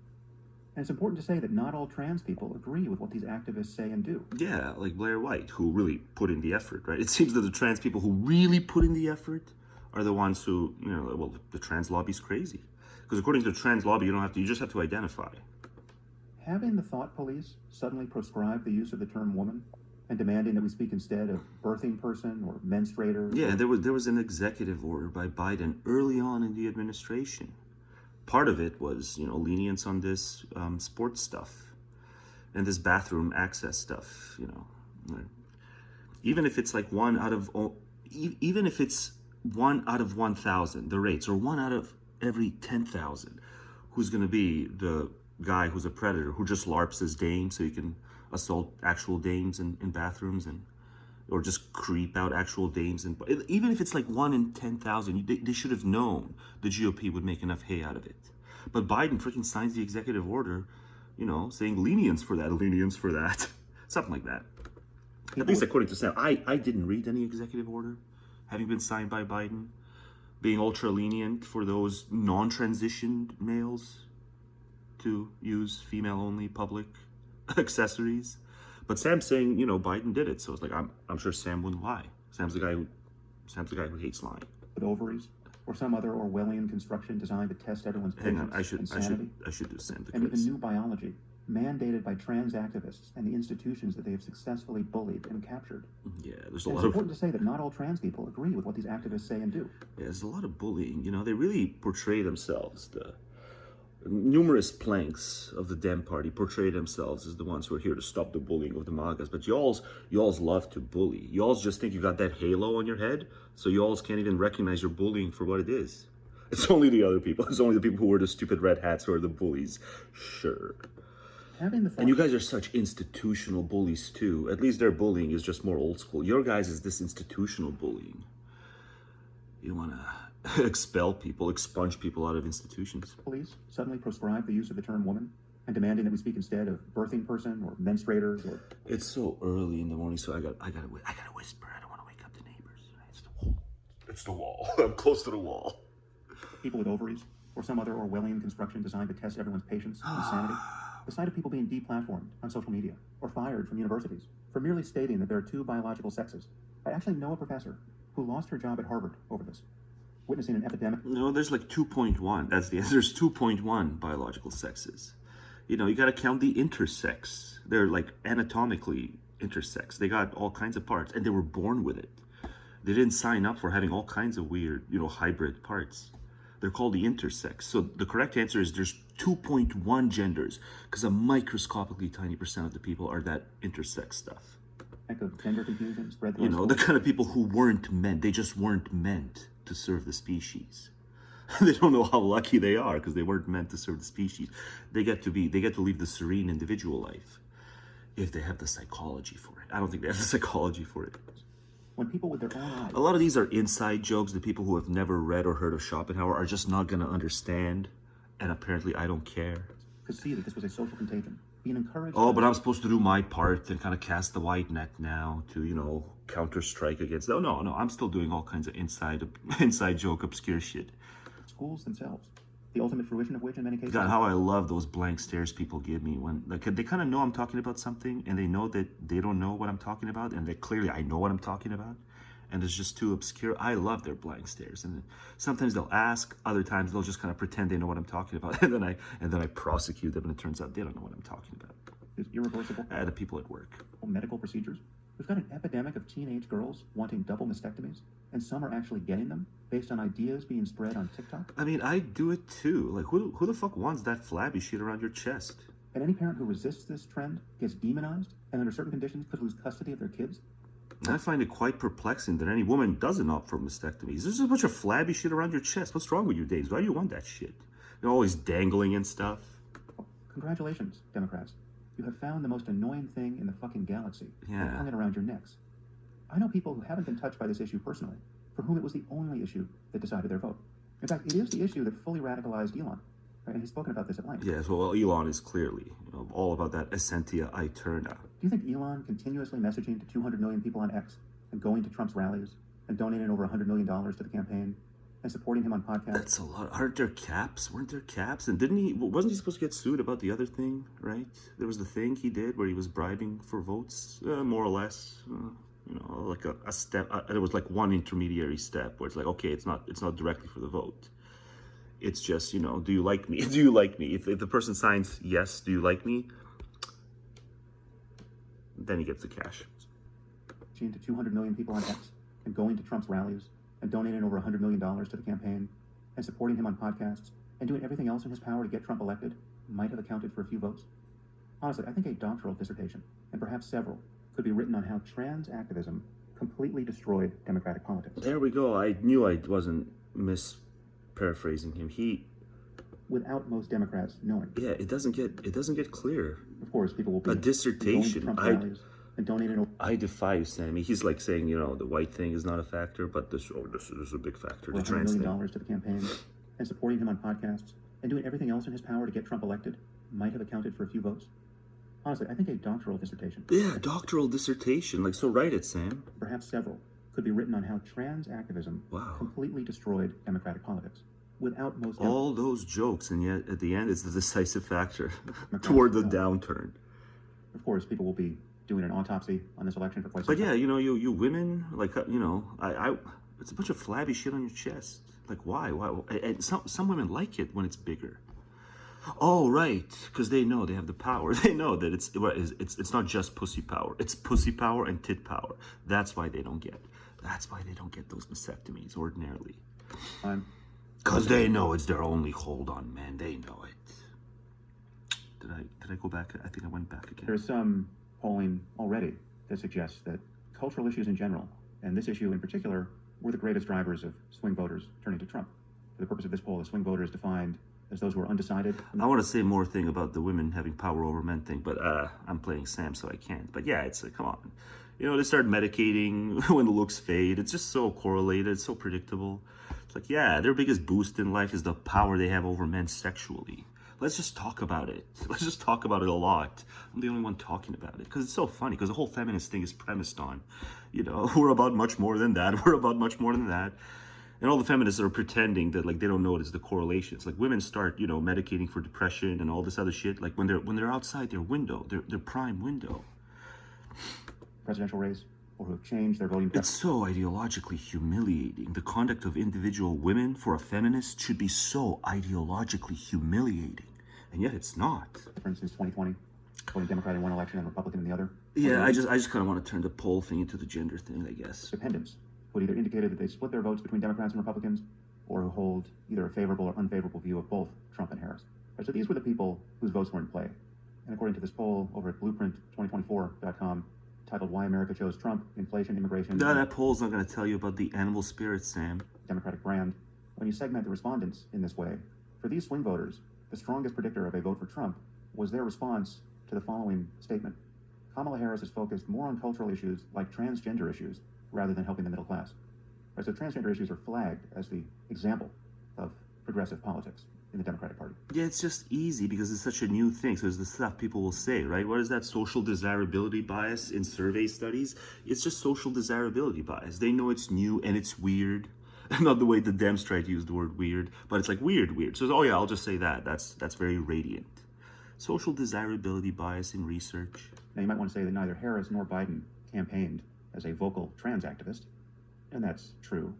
And it's important to say that not all trans people agree with what these activists say and do. Yeah, like Blair White, who really put in the effort, right? It seems that the trans people who really put in the effort are the ones who, you know, well, the trans lobby's crazy. Because according to the trans lobby, you just have to identify. Having the thought police suddenly proscribe the use of the term woman and demanding that we speak instead of birthing person or menstruator. Yeah, there was an executive order by Biden early on in the administration. Part of it was, lenience on this sports stuff and this bathroom access stuff, Even if it's like even if it's 1 out of 1,000, the rates, or 1 out of every 10,000, who's going to be the guy who's a predator, who just LARPs his dame so he can assault actual dames in bathrooms or just creep out actual dames. And even if it's like 1 in 10,000, they should have known the GOP would make enough hay out of it. But Biden freaking signs the executive order, saying lenience for that, something like that. At least according to Sam. I didn't read any executive order having been signed by Biden, being ultra lenient for those non-transitioned males to use female-only public accessories. But Sam's saying, Biden did it, so it's like I'm sure Sam wouldn't lie. Sam's the guy who hates lying. With ovaries or some other Orwellian construction designed to test everyone's patience and sanity. I should do Sam the and quiz. even new biology mandated by trans activists and the institutions that they have successfully bullied and captured. Yeah, there's a and lot it's of... important to say that not all trans people agree with what these activists say and do. Yeah, there's a lot of bullying. They really portray themselves. The numerous planks of the Dem Party portray themselves as the ones who are here to stop the bullying of the MAGAs. But y'all's love to bully. Y'all's just think you got that halo on your head, so y'all's can't even recognize your bullying for what it is. It's only the other people. It's only the people who wear the stupid red hats who are the bullies. Sure. And you guys are such institutional bullies too. At least their bullying is just more old school. Your guys is this institutional bullying. You want to expel people, expunge people out of institutions. Police suddenly proscribe the use of the term woman and demanding that we speak instead of birthing person or menstruators or... It's so early in the morning, so I gotta whisper. I don't want to wake up the neighbors. It's the wall. It's the wall. I'm close to the wall. People with ovaries or some other Orwellian construction designed to test everyone's patience and sanity. The sight of people being deplatformed on social media or fired from universities for merely stating that there are two biological sexes. I actually know a professor who lost her job at Harvard over this, witnessing an epidemic. No, there's like 2.1. That's the answer. There's 2.1 biological sexes. You got to count the intersex. They're like anatomically intersex. They got all kinds of parts, and they were born with it. They didn't sign up for having all kinds of weird, hybrid parts. They're called the intersex. So the correct answer is there's 2.1 genders, because a microscopically tiny percent of the people are that intersex stuff. Of gender confusion spread the kind of people who weren't meant. They just weren't meant to serve the species. They don't know how lucky they are because they weren't meant to serve the species. They get to live the serene individual life if they have the psychology for it. I don't think they have the psychology for it. When people with their own eyes... A lot of these are inside jokes. The people who have never read or heard of Schopenhauer are just not going to understand. And apparently I don't care. To see that this was a social contagion. Being encouraged... Oh, but I'm supposed to do my part and kind of cast the wide net now to, counter-strike against... No, I'm still doing all kinds of inside joke, obscure shit. Schools themselves. The ultimate fruition of which in many cases... God, how I love those blank stares people give me when they kind of know I'm talking about something and they know that they don't know what I'm talking about and that clearly I know what I'm talking about and it's just too obscure. I love their blank stares, and sometimes they'll ask, other times they'll just kind of pretend they know what I'm talking about, and then I prosecute them and it turns out they don't know what I'm talking about. There's irreversible... The people at work. Medical procedures. We've got an epidemic of teenage girls wanting double mastectomies, and some are actually getting them based on ideas being spread on TikTok. I mean, I do it too. Like, who the fuck wants that flabby shit around your chest? And any parent who resists this trend gets demonized, and under certain conditions could lose custody of their kids. I find it quite perplexing that any woman doesn't opt for mastectomies. There's a bunch of flabby shit around your chest. What's wrong with you, Dames? Why do you want that shit? You're always dangling and stuff. Congratulations, Democrats. You have found the most annoying thing in the fucking galaxy. Yeah. And hung it around your necks. I know people who haven't been touched by this issue personally, for whom it was the only issue that decided their vote. In fact, it is the issue that fully radicalized Elon. Right? And he's spoken about this at length. Yes, well, Elon is clearly all about that essentia aeterna. Do you think Elon continuously messaging to 200 million people on X and going to Trump's rallies and donating over $100 million to the campaign and supporting him on podcasts? That's a lot. Aren't there caps? Weren't there caps? And wasn't he supposed to get sued about the other thing, right? There was the thing he did where he was bribing for votes, more or less. Like a step. There was like one intermediary step where it's like, okay, it's not directly for the vote. It's just, do you like me? Do you like me? If the person signs yes, do you like me? Then he gets the cash. To 200 million people on X, and going to Trump's rallies, and donating over $100 million to the campaign, and supporting him on podcasts, and doing everything else in his power to get Trump elected might have accounted for a few votes. Honestly, I think a doctoral dissertation, and perhaps several, could be written on how trans activism completely destroyed Democratic politics. There we go. I knew I wasn't paraphrasing him. Without most Democrats knowing. Yeah, it doesn't get clear. Of course, people will be a dissertation. And donating. I defy you, Sammy. He's like saying, the white thing is not a factor, but this is a big factor. The trans $100 million to the campaign, and supporting him on podcasts, and doing everything else in his power to get Trump elected might have accounted for a few votes. Honestly, I think a doctoral dissertation. Yeah, doctoral dissertation. So write it, Sam. Perhaps several could be written on how trans activism completely destroyed Democratic politics. Without most all those jokes, and yet at the end it's the decisive factor toward the downturn. Of course, people will be doing an autopsy on this election for quite some time. But yeah, you women, it's a bunch of flabby shit on your chest. Like, why? And some women like it when it's bigger. Oh, right, because they know they have the power. They know that it's not just pussy power. It's pussy power and tit power. That's why they don't get those mastectomies ordinarily. Because they know it's their only hold on men. They know it. Did I go back? I think I went back again. There's some polling already that suggests that cultural issues in general, and this issue in particular, were the greatest drivers of swing voters turning to Trump. For the purpose of this poll, the swing voter is defined as those who are undecided. I want to say more thing about the women having power over men thing, but I'm playing Sam, so I can't. But yeah, it's come on. They start medicating when the looks fade. It's just so correlated, it's so predictable. It's like, yeah, their biggest boost in life is the power they have over men sexually. Let's just talk about it. Let's just talk about it a lot. I'm the only one talking about it because it's so funny, because the whole feminist thing is premised on, we're about much more than that. We're about much more than that. And all the feminists are pretending that they don't notice the correlations. Like women start, medicating for depression and all this other shit. Like when they're outside their window, their prime window. Presidential race, or who have changed their voting. It's so ideologically humiliating. The conduct of individual women for a feminist should be so ideologically humiliating, and yet it's not. For instance, 2020, voting Democrat in one election and Republican in the other. Yeah, I just kind of want to turn the poll thing into the gender thing, I guess. Dependents, who either indicated that they split their votes between Democrats and Republicans, or who hold either a favorable or unfavorable view of both Trump and Harris. So these were the people whose votes were in play. And according to this poll over at blueprint2024.com, titled Why America Chose Trump, Inflation, Immigration... No, that poll's not going to tell you about the animal spirit, Sam. Democratic brand. When you segment the respondents in this way, for these swing voters, the strongest predictor of a vote for Trump was their response to the following statement. Kamala Harris is focused more on cultural issues like transgender issues rather than helping the middle class. Right, so transgender issues are flagged as the example of progressive politics in the Democratic Party. Yeah, it's just easy because it's such a new thing. So it's the stuff people will say, right? What is that social desirability bias in survey studies? It's just social desirability bias. They know it's new and it's weird. Not the way the Dems try to use the word weird, but it's like weird. So, oh yeah, I'll just say that. That's very radiant. Social desirability bias in research. Now, you might want to say that neither Harris nor Biden campaigned as a vocal trans activist, and that's true.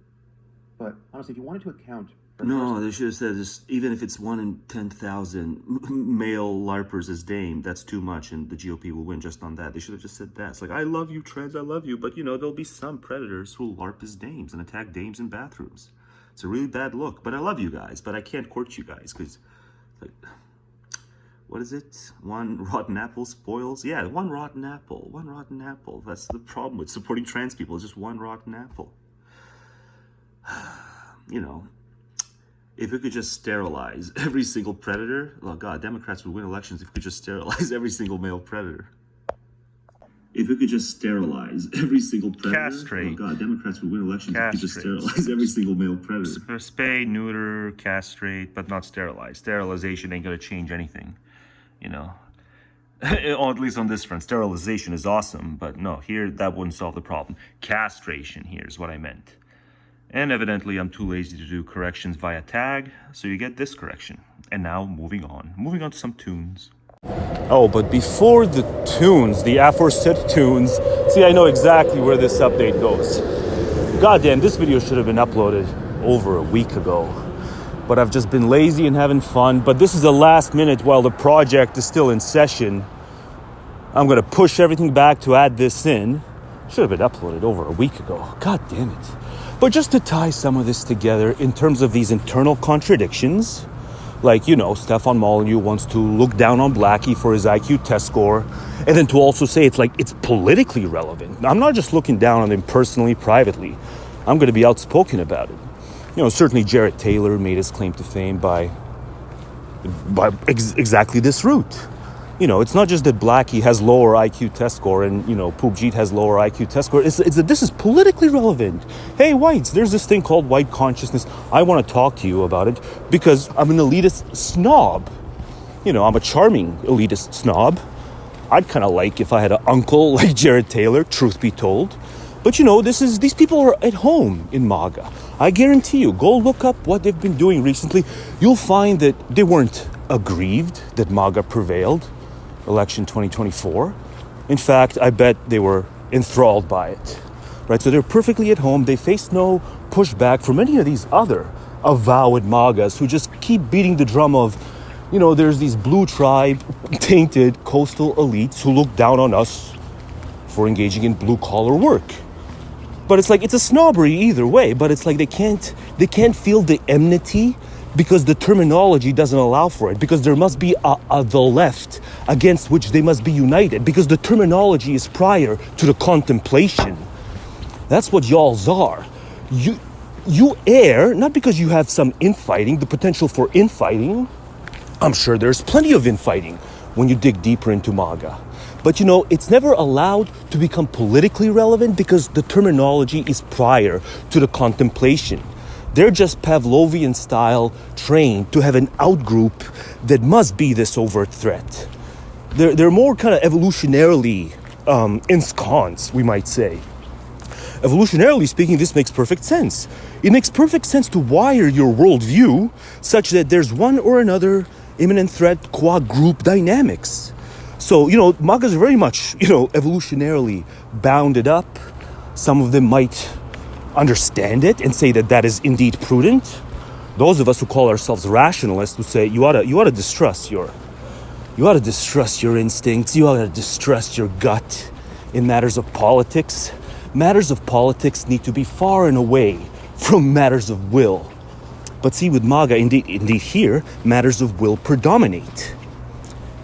But honestly, if you wanted to account for... No, they should have said this, even if it's 1 in 10,000 male LARPers as Dame, that's too much, and the GOP will win just on that. They should have just said that. It's like, I love you, trans, I love you, but there'll be some predators who'll LARP as dames and attack dames in bathrooms. It's a really bad look, but I love you guys, but I can't court you guys, because, like... What is it? One rotten apple spoils? Yeah, one rotten apple. One rotten apple. That's the problem with supporting trans people. It's just one rotten apple. If we could just sterilize every single predator, oh God, Democrats would win elections if we could just sterilize every single male predator. If we could just sterilize every single predator, castrate. Oh God, Democrats would win elections if we could just sterilize every single male predator. Spay, neuter, castrate, but not sterilize. Sterilization ain't gonna change anything. At least on this front, sterilization is awesome, but no, here that wouldn't solve the problem. Castration here is what I meant. And evidently I'm too lazy to do corrections via tag, so you get this correction. And now moving on to some tunes. Oh, but before the tunes, the aforesaid tunes, see, I know exactly where this update goes. Goddamn, this video should have been uploaded over a week ago. but I've just been lazy and having fun. But this is the last minute while the project is still in session. I'm going to push everything back to add this in. Should have been uploaded over a week ago. God damn it. But just to tie some of this together in terms of these internal contradictions, like, you know, Stefan Molyneux wants to look down on Blackie for his IQ test score, and then to also say it's like it's politically relevant. I'm not just looking down on him personally, privately. I'm going to be outspoken about it. You know, certainly Jared Taylor made his claim to fame by exactly this route. You know, it's not just that Blackie has lower IQ test score and, you know, Poopjeet has lower IQ test score. It's that this is politically relevant. Hey, whites, there's this thing called white consciousness. I want to talk to you about it because I'm an elitist snob. You know, I'm a charming elitist snob. I'd kind of like if I had an uncle like Jared Taylor, truth be told. But, you know, these people are at home in MAGA. I guarantee you, go look up what they've been doing recently. You'll find that they weren't aggrieved that MAGA prevailed. Election 2024. In fact, I bet they were enthralled by it, right? So they're perfectly at home. They face no pushback from any of these other avowed MAGAs who just keep beating the drum of, you know, there's these blue tribe tainted coastal elites who look down on us for engaging in blue collar work. But it's like, it's a snobbery either way, but it's like they can't feel the enmity because the terminology doesn't allow for it, because there must be the left against which they must be united, because the terminology is prior to the contemplation. That's what y'all's are. You err, not because you have some infighting, the potential for infighting. I'm sure there's plenty of infighting when you dig deeper into MAGA. But, you know, it's never allowed to become politically relevant because the terminology is prior to the contemplation. They're just Pavlovian style trained to have an outgroup that must be this overt threat. They're more kind of evolutionarily ensconced, we might say. Evolutionarily speaking, this makes perfect sense. It makes perfect sense to wire your worldview such that there's one or another imminent threat quad group dynamics. So, you know, MAGAs are very much, you know, evolutionarily bounded up. Some of them might understand it and say that that is indeed prudent. Those of us who call ourselves rationalists would say you ought to distrust your instincts, you ought to distrust your gut in matters of politics. Matters of politics need to be far and away from matters of will. But see, with MAGA, indeed here, matters of will predominate.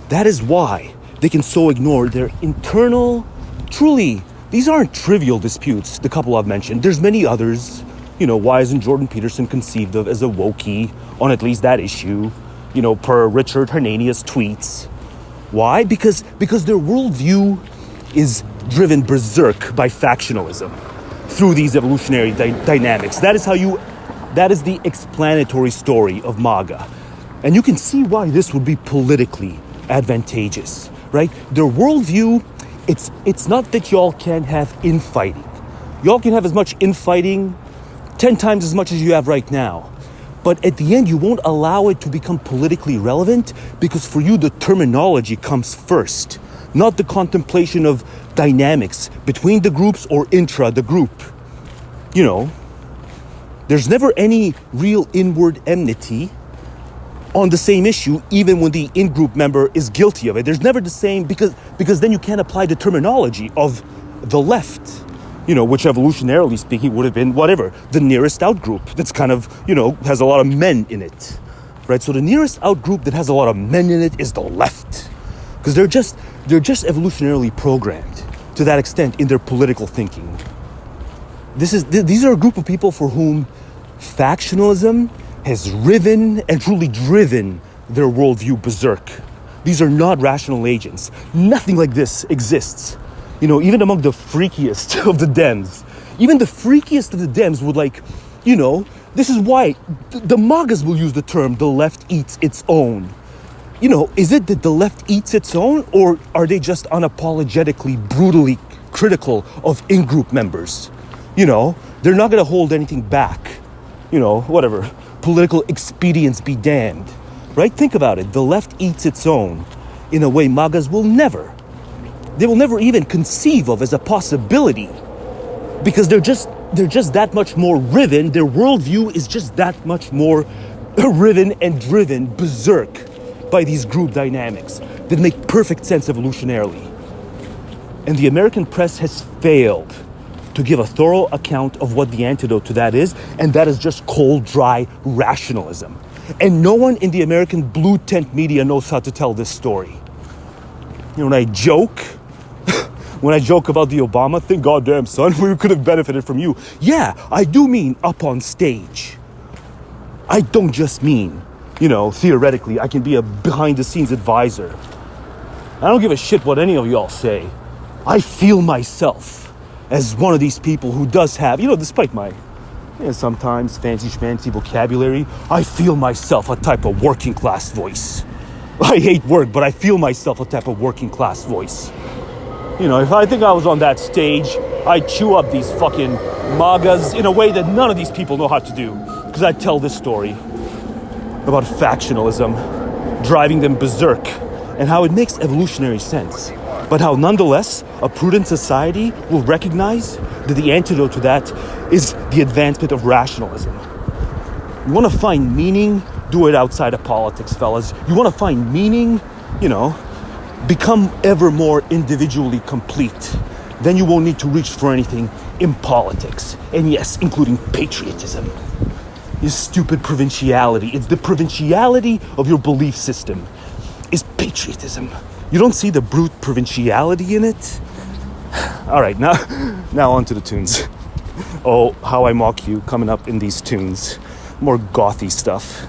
That is why they can so ignore their internal, truly, these aren't trivial disputes, the couple I've mentioned. There's many others. You know, why isn't Jordan Peterson conceived of as a wokey on at least that issue? You know, per Richard Hernania's tweets. Why? Because their worldview is driven berserk by factionalism through these evolutionary dynamics. That is the explanatory story of MAGA. And you can see why this would be politically advantageous, right? Their worldview, it's not that y'all can't have infighting. Y'all can have as much infighting, 10 times as much as you have right now. But at the end, you won't allow it to become politically relevant because for you, the terminology comes first, not the contemplation of dynamics between the groups or intra the group. You know, there's never any real inward enmity on the same issue, even when the in-group member is guilty of it. There's never the same, because then you can't apply the terminology of the left, you know, which evolutionarily speaking would have been whatever, the nearest out group that's kind of, you know, has a lot of men in it, right? So the nearest out group that has a lot of men in it is the left, because they're just evolutionarily programmed to that extent in their political thinking. These are a group of people for whom factionalism has riven and truly driven their worldview berserk. These are not rational agents. Nothing like this exists. You know, even among the freakiest of the Dems, even the freakiest of the Dems would like, you know, this is why the MAGAs will use the term the left eats its own. You know, is it that the left eats its own, or are they just unapologetically, brutally critical of in-group members? You know, they're not going to hold anything back. You know, whatever. Political expedience be damned. Right? Think about it. The left eats its own in a way MAGAs will never. They will never even conceive of as a possibility. Because they're just that much more riven. Their worldview is just that much more riven and driven berserk by these group dynamics that make perfect sense evolutionarily. And the American press has failed to give a thorough account of what the antidote to that is, and that is just cold, dry rationalism. And no one in the American blue tent media knows how to tell this story. You know, when I joke about the Obama thing, goddamn son, we could have benefited from you. Yeah, I do mean up on stage. I don't just mean, you know, theoretically, I can be a behind-the-scenes advisor. I don't give a shit what any of y'all say. I feel myself as one of these people who does have, you know, despite my sometimes fancy schmancy vocabulary, I feel myself a type of working class voice. I hate work, but I feel myself a type of working class voice. You know, if I think I was on that stage, I'd chew up these fucking MAGAs in a way that none of these people know how to do. Because I'd tell this story about factionalism, driving them berserk, and how it makes evolutionary sense. But how nonetheless, a prudent society will recognize that the antidote to that is the advancement of rationalism. You want to find meaning? Do it outside of politics, fellas. You want to find meaning? You know, become ever more individually complete. Then you won't need to reach for anything in politics. And yes, including patriotism. Your stupid provinciality. It's the provinciality of your belief system. Is patriotism. You don't see the brute provinciality in it? All right, now on to the tunes. Oh, how I mock you coming up in these tunes. More gothy stuff.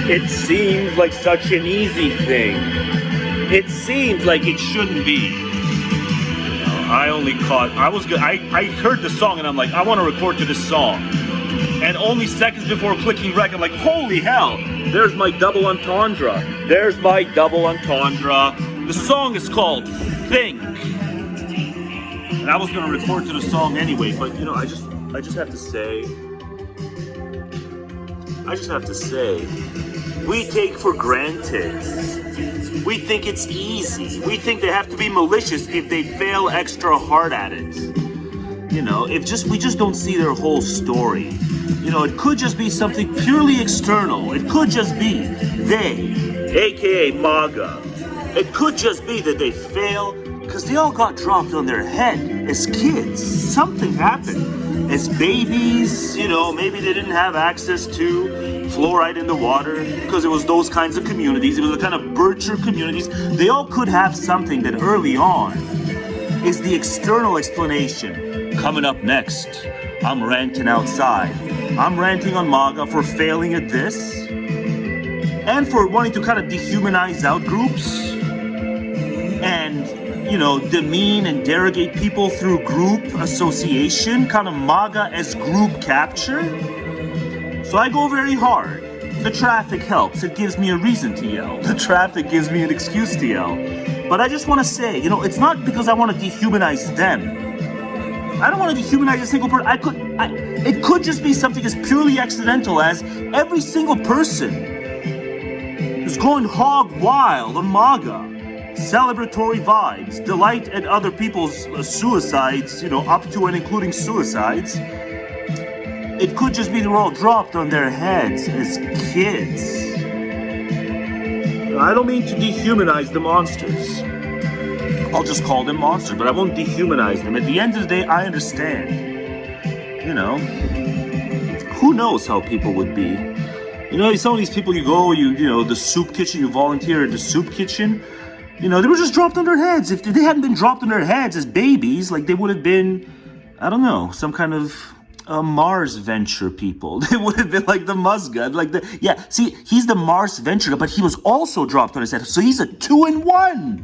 It seems like such an easy thing. It seems like it shouldn't be. I heard the song and I'm like, I want to record to this song. And only seconds before clicking rec, I'm like, holy hell, there's my double entendre. There's my double entendre. The song is called Think. And I was going to record to the song anyway, but you know, I just have to say, we take for granted. We think it's easy. We think they have to be malicious if they fail extra hard at it. You know, we just don't see their whole story. You know, it could just be something purely external. It could just be they, aka MAGA. It could just be that they fail because they all got dropped on their head as kids. Something happened. As babies, you know, maybe they didn't have access to fluoride in the water because it was those kinds of communities. It was the kind of Bircher communities. They all could have something that early on is the external explanation. Coming up next, I'm ranting outside. I'm ranting on MAGA for failing at this and for wanting to kind of dehumanize out groups and, you know, demean and derogate people through group association, kind of MAGA as group capture. So I go very hard. The traffic helps. It gives me a reason to yell. The traffic gives me an excuse to yell. But I just want to say, you know, it's not because I want to dehumanize them. I don't want to dehumanize a single person. It could just be something as purely accidental as every single person is going hog wild on MAGA. Celebratory vibes, delight at other people's suicides, you know, up to and including suicides. It could just be they're all dropped on their heads as kids. I don't mean to dehumanize the monsters. I'll just call them monsters, but I won't dehumanize them. At the end of the day, I understand. You know, who knows how people would be? You know, some of these people you know, the soup kitchen, you volunteer at the soup kitchen. You know, they were just dropped on their heads. If they hadn't been dropped on their heads as babies, like they would have been, I don't know, some kind of Mars venture people. They would have been like the Musgad, see, he's the Mars venture, but he was also dropped on his head. So he's a 2-in-1.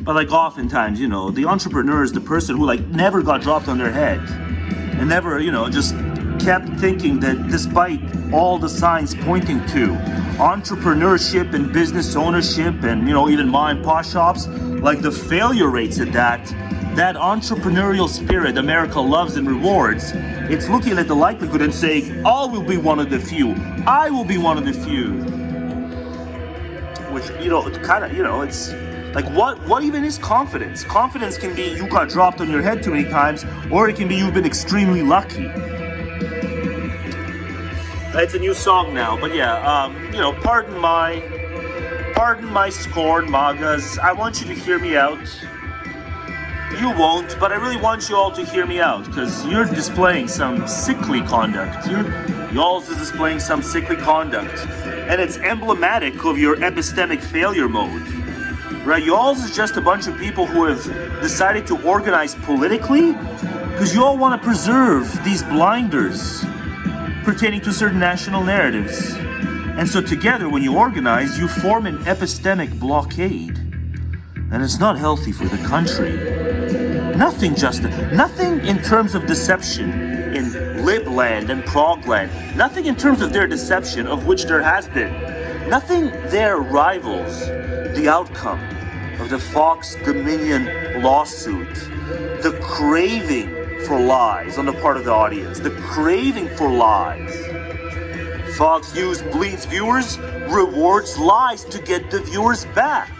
But like oftentimes, you know, the entrepreneur is the person who like never got dropped on their head and never, you know, just kept thinking that despite all the signs pointing to entrepreneurship and business ownership and, you know, even ma and pa shops, like the failure rates at that entrepreneurial spirit America loves and rewards, it's looking at the likelihood and saying, I will be one of the few. I will be one of the few. Which, you know, it's kind of, you know, it's Like, what even is confidence? Confidence can be you got dropped on your head too many times, or it can be you've been extremely lucky. It's a new song now, but yeah, pardon my scorn, MAGAs. I want you to hear me out. You won't, but I really want you all to hear me out, because you're displaying some sickly conduct. Y'all is displaying some sickly conduct, and it's emblematic of your epistemic failure mode. Right, y'all's is just a bunch of people who have decided to organize politically because you all want to preserve these blinders pertaining to certain national narratives. And so together, when you organize, you form an epistemic blockade. And it's not healthy for the country. Nothing in terms of deception in Libland and Progland. Nothing in terms of their deception, of which there has been. Nothing there rivals the outcome of the Fox Dominion lawsuit. The craving for lies on the part of the audience. The craving for lies. Fox News bleeds viewers, rewards lies to get the viewers back.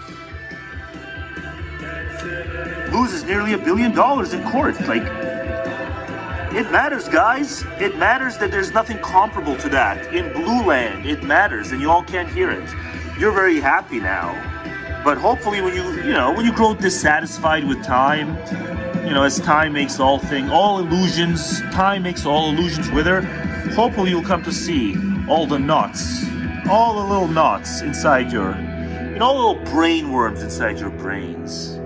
Loses nearly $1 billion in court. Like, it matters, guys. It matters that there's nothing comparable to that. In Blue Land, it matters, and you all can't hear it. You're very happy now. But hopefully when you grow dissatisfied with time, as time makes all illusions, time makes all illusions wither, hopefully you'll come to see all the knots, all the little knots inside your, all the little brain worms inside your brains.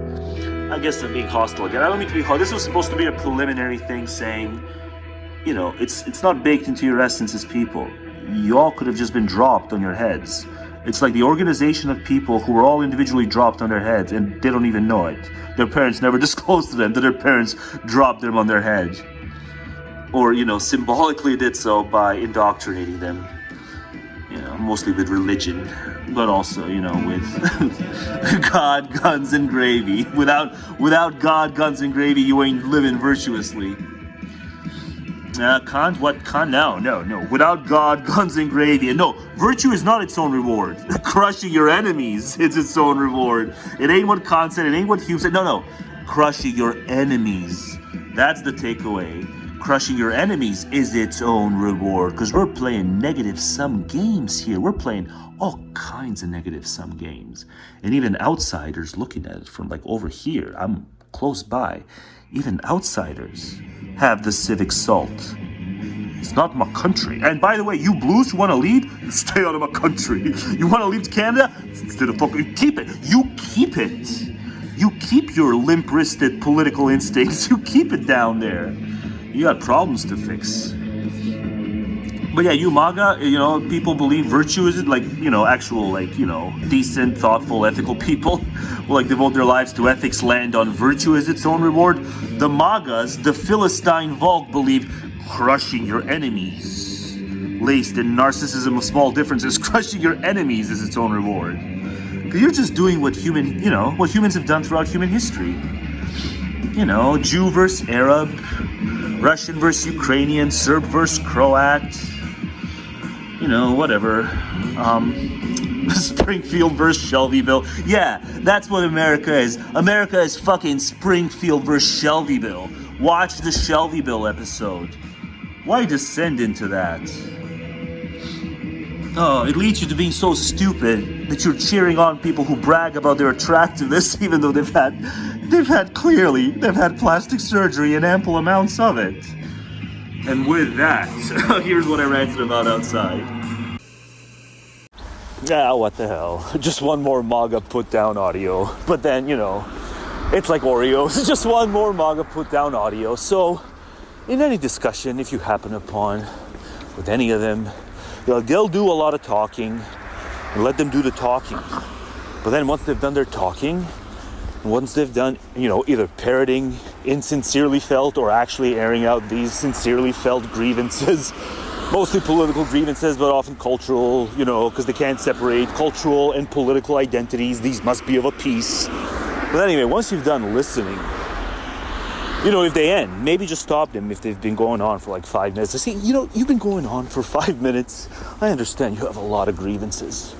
I guess I'm being hostile again. I don't mean to be hostile. This was supposed to be a preliminary thing saying, it's not baked into your essence as people. You all could have just been dropped on your heads. It's like the organization of people who were all individually dropped on their heads and they don't even know it. Their parents never disclosed to them that their parents dropped them on their head. Or, symbolically did so by indoctrinating them. Mostly with religion, but also, with God, guns, and gravy. Without God, guns, and gravy, you ain't living virtuously. No. Without God, guns, and gravy. And no, virtue is not its own reward. Crushing your enemies is its own reward. It ain't what Kant said, it ain't what Hume said. No. Crushing your enemies. That's the takeaway. Crushing your enemies is its own reward. Because we're playing negative-sum games here. We're playing all kinds of negative-sum games. And even outsiders looking at it from over here, I'm close by, even outsiders have the civic salt. It's not my country. And by the way, you blues who want to leave, stay out of my country. You want to leave Canada? Instead of fucking keep it. You keep it. You keep your limp-wristed political instincts. You keep it down there. You got problems to fix. But yeah, you MAGA, people believe virtue is actual, decent, thoughtful, ethical people who devote their lives to ethics land on virtue as its own reward. The MAGAs, the Philistine Volk, believe crushing your enemies, laced in narcissism of small differences, crushing your enemies is its own reward. Because you're just doing what humans have done throughout human history. Jew versus Arab, Russian versus Ukrainian, Serb versus Croat, whatever. Springfield versus Shelbyville. Yeah, that's what America is. America is fucking Springfield versus Shelbyville. Watch the Shelbyville episode. Why descend into that? Oh, it leads you to being so stupid that you're cheering on people who brag about their attractiveness even though they've had plastic surgery and ample amounts of it. And with that, here's what I ranted about outside. Yeah, what the hell. Just one more MAGA put down audio. But then, it's like Oreos. Just one more MAGA put down audio. So, in any discussion, if you happen upon with any of them, they'll do a lot of talking and let them do the talking. But then once they've done their talking, once they've done, either parroting insincerely felt or actually airing out these sincerely felt grievances, mostly political grievances, but often cultural, because they can't separate cultural and political identities. These must be of a piece. But anyway, once you've done listening, if they end, maybe just stop them if they've been going on for 5 minutes. I say, you've been going on for 5 minutes. I understand you have a lot of grievances.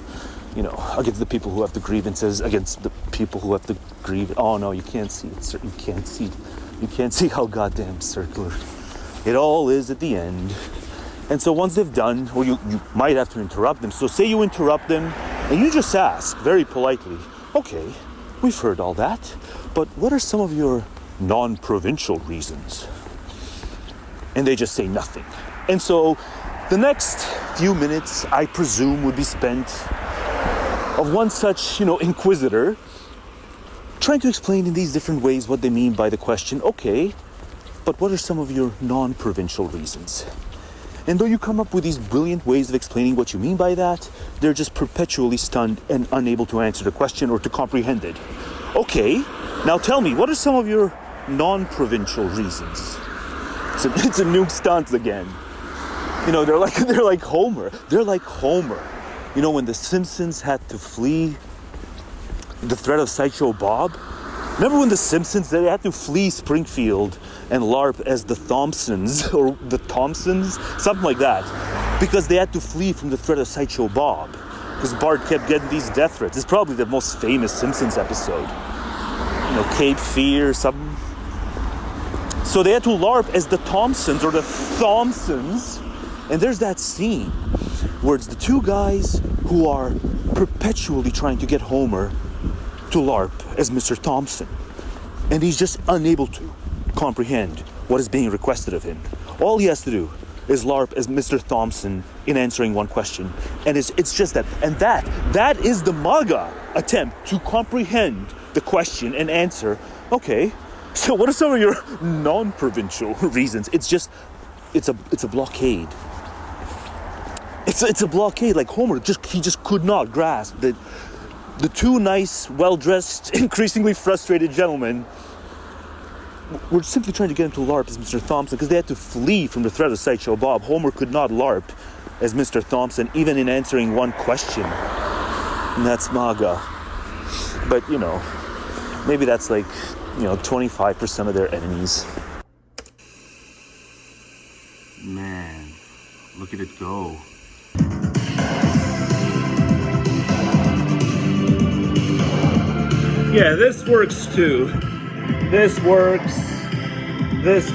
against the people who have the grievances, against the people who have the oh no, you can't see it, sir. You can't see how goddamn circular it all is at the end. And so once they've done, or you might have to interrupt them. So say you interrupt them and you just ask very politely, okay, we've heard all that, but what are some of your non-provincial reasons? And they just say nothing. And so the next few minutes, I presume, would be spent of one such, inquisitor trying to explain in these different ways what they mean by the question, okay, but what are some of your non-provincial reasons? And though you come up with these brilliant ways of explaining what you mean by that, they're just perpetually stunned and unable to answer the question or to comprehend it. Okay, now tell me, what are some of your non-provincial reasons? It's a nuke stunt again. They're like Homer. They're like Homer. When the Simpsons had to flee the threat of Sideshow Bob? Remember when the Simpsons, they had to flee Springfield and LARP as the Thompsons, or the Thompsons? Something like that. Because they had to flee from the threat of Sideshow Bob. Because Bart kept getting these death threats. It's probably the most famous Simpsons episode. Cape Fear, something. So they had to LARP as the Thompsons, or the Thompsons. And there's that scene where it's the two guys who are perpetually trying to get Homer to LARP as Mr. Thompson. And he's just unable to comprehend what is being requested of him. All he has to do is LARP as Mr. Thompson in answering one question. And it's just that. And that is the MAGA attempt to comprehend the question and answer, okay, so what are some of your non-provincial reasons? It's a blockade. It's a blockade. Like Homer, he just could not grasp that the two nice, well-dressed, increasingly frustrated gentlemen were simply trying to get him to LARP as Mr. Thompson because they had to flee from the threat of Sideshow Bob. Homer could not LARP as Mr. Thompson, even in answering one question. And that's MAGA. But, maybe that's 25% of their enemies. Man, look at it go. Yeah, this works too. This works. This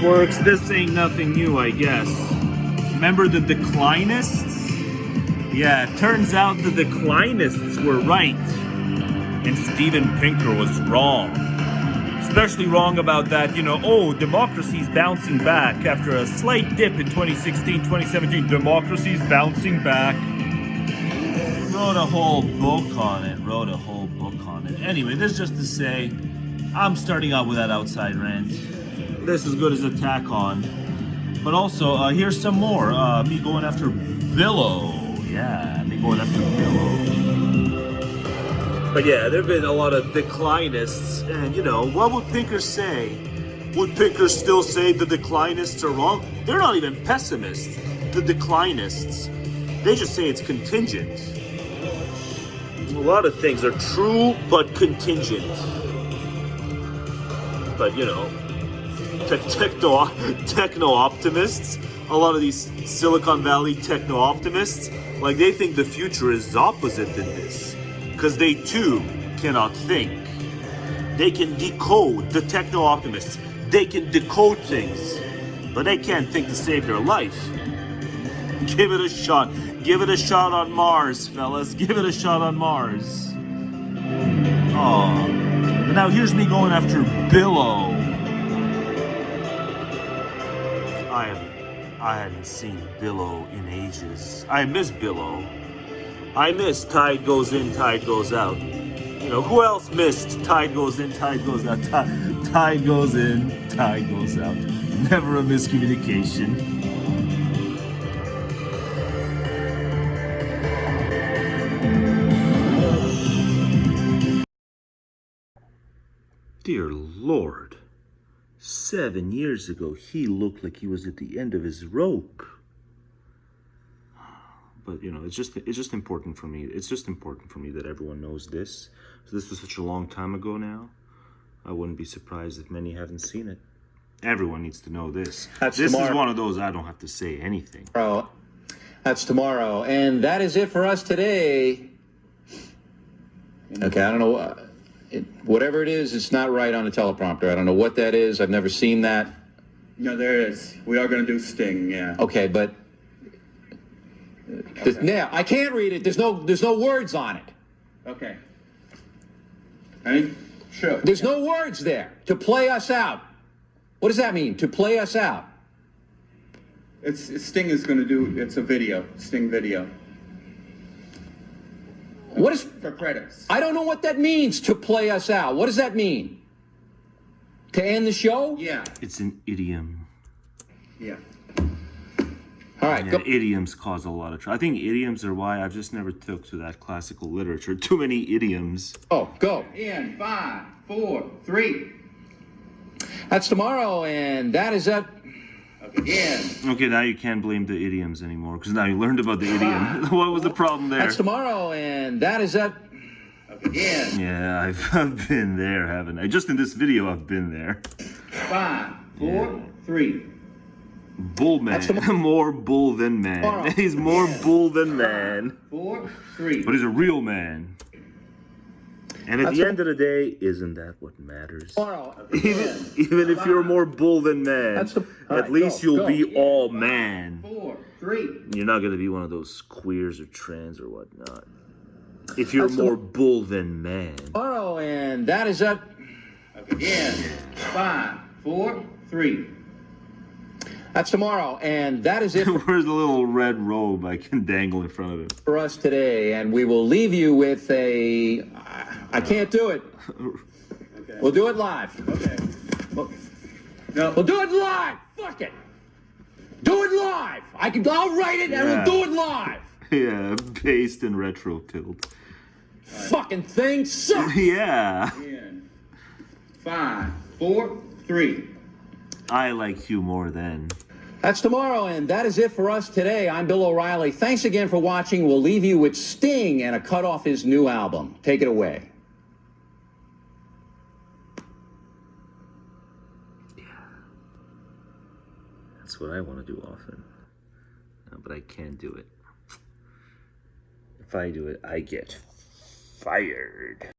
ain't nothing new, I guess. Remember the declinists? Yeah, it turns out the declinists were right. And Steven Pinker was wrong. Especially wrong about that, democracy's bouncing back after a slight dip in 2016, 2017. Democracy's bouncing back. Wrote a whole book on it. Anyway, this is just to say, I'm starting out with that outside rant. This is good as a tack on. But also, here's some more. Me going after Billow. Yeah, me going after Billow. But yeah, there have been a lot of declinists. And, what would Pinker say? Would Pinker still say the declinists are wrong? They're not even pessimists, the declinists. They just say it's contingent. A lot of things are true, but contingent. But, techno-optimists, a lot of these Silicon Valley techno-optimists, they think the future is opposite than this. Because they, too, cannot think. They can decode, the techno-optimists, they can decode things. But they can't think to save their life. Give it a shot. Give it a shot on Mars, fellas. Give it a shot on Mars. Oh. But now here's me going after Billow. I hadn't seen Billow in ages. I miss Billow. I miss Tide Goes In, Tide Goes Out. Who else missed Tide Goes In, Tide Goes Out? Tide goes in, Tide goes out. Never a miscommunication. Dear Lord, 7 years ago he looked like he was at the end of his rope. But it's just important for me. It's just important for me that everyone knows this. So this was such a long time ago now. I wouldn't be surprised if many haven't seen it. Everyone needs to know this. This is one of those I don't have to say anything. That's tomorrow. And that is it for us today. Okay, I don't know. Whatever it is, it's not right on the teleprompter. I don't know what that is. I've never seen that. No, there is. We are going to do Sting, yeah. Okay, but yeah, I can't read it. There's no words on it. Okay. Any? Sure. There's no words there. To play us out. What does that mean? To play us out. Sting is going to do. It's a video. Sting video. What is for credits? I don't know what that means. To play us out. What does that mean? To end the show? Yeah. It's an idiom. Yeah. All right. Yeah, idioms cause a lot of trouble. I think idioms are why I've just never took to that classical literature. Too many idioms. Oh, go. In 5, 4, 3. That's tomorrow, and that is it. Okay, now you can't blame the idioms anymore because now you learned about the idiom. What was the problem there? That's tomorrow, and that is it. Yeah, I've been there, haven't I? Just in this video, I've been there. 5, 4, 3. Bull man. More bull than man. He's more bull than man. 5, 4, 3. But he's a real man. And at the end of the day, isn't that what matters? Even if you're more bull than man, at least you'll be all man. 4, 3. You're not going to be one of those queers or trans or whatnot. If you're more bull than man. Tomorrow, and that is it. 5, 4, 3. That's tomorrow, and that is it. Where's the little red robe I can dangle in front of him? For us today, and we will leave you with a. I can't do it. Okay. We'll do it live. Okay. We'll do it live. Fuck it. Do it live. I'll write it and we'll do it live. Yeah, based and retro pilled. Fucking thing sucks. Yeah. 5, 4, 3. I like you more than. That's tomorrow, and that is it for us today. I'm Bill O'Reilly. Thanks again for watching. We'll leave you with Sting and a cut off his new album. Take it away. Yeah. That's what I want to do often. But I can't do it. If I do it, I get fired.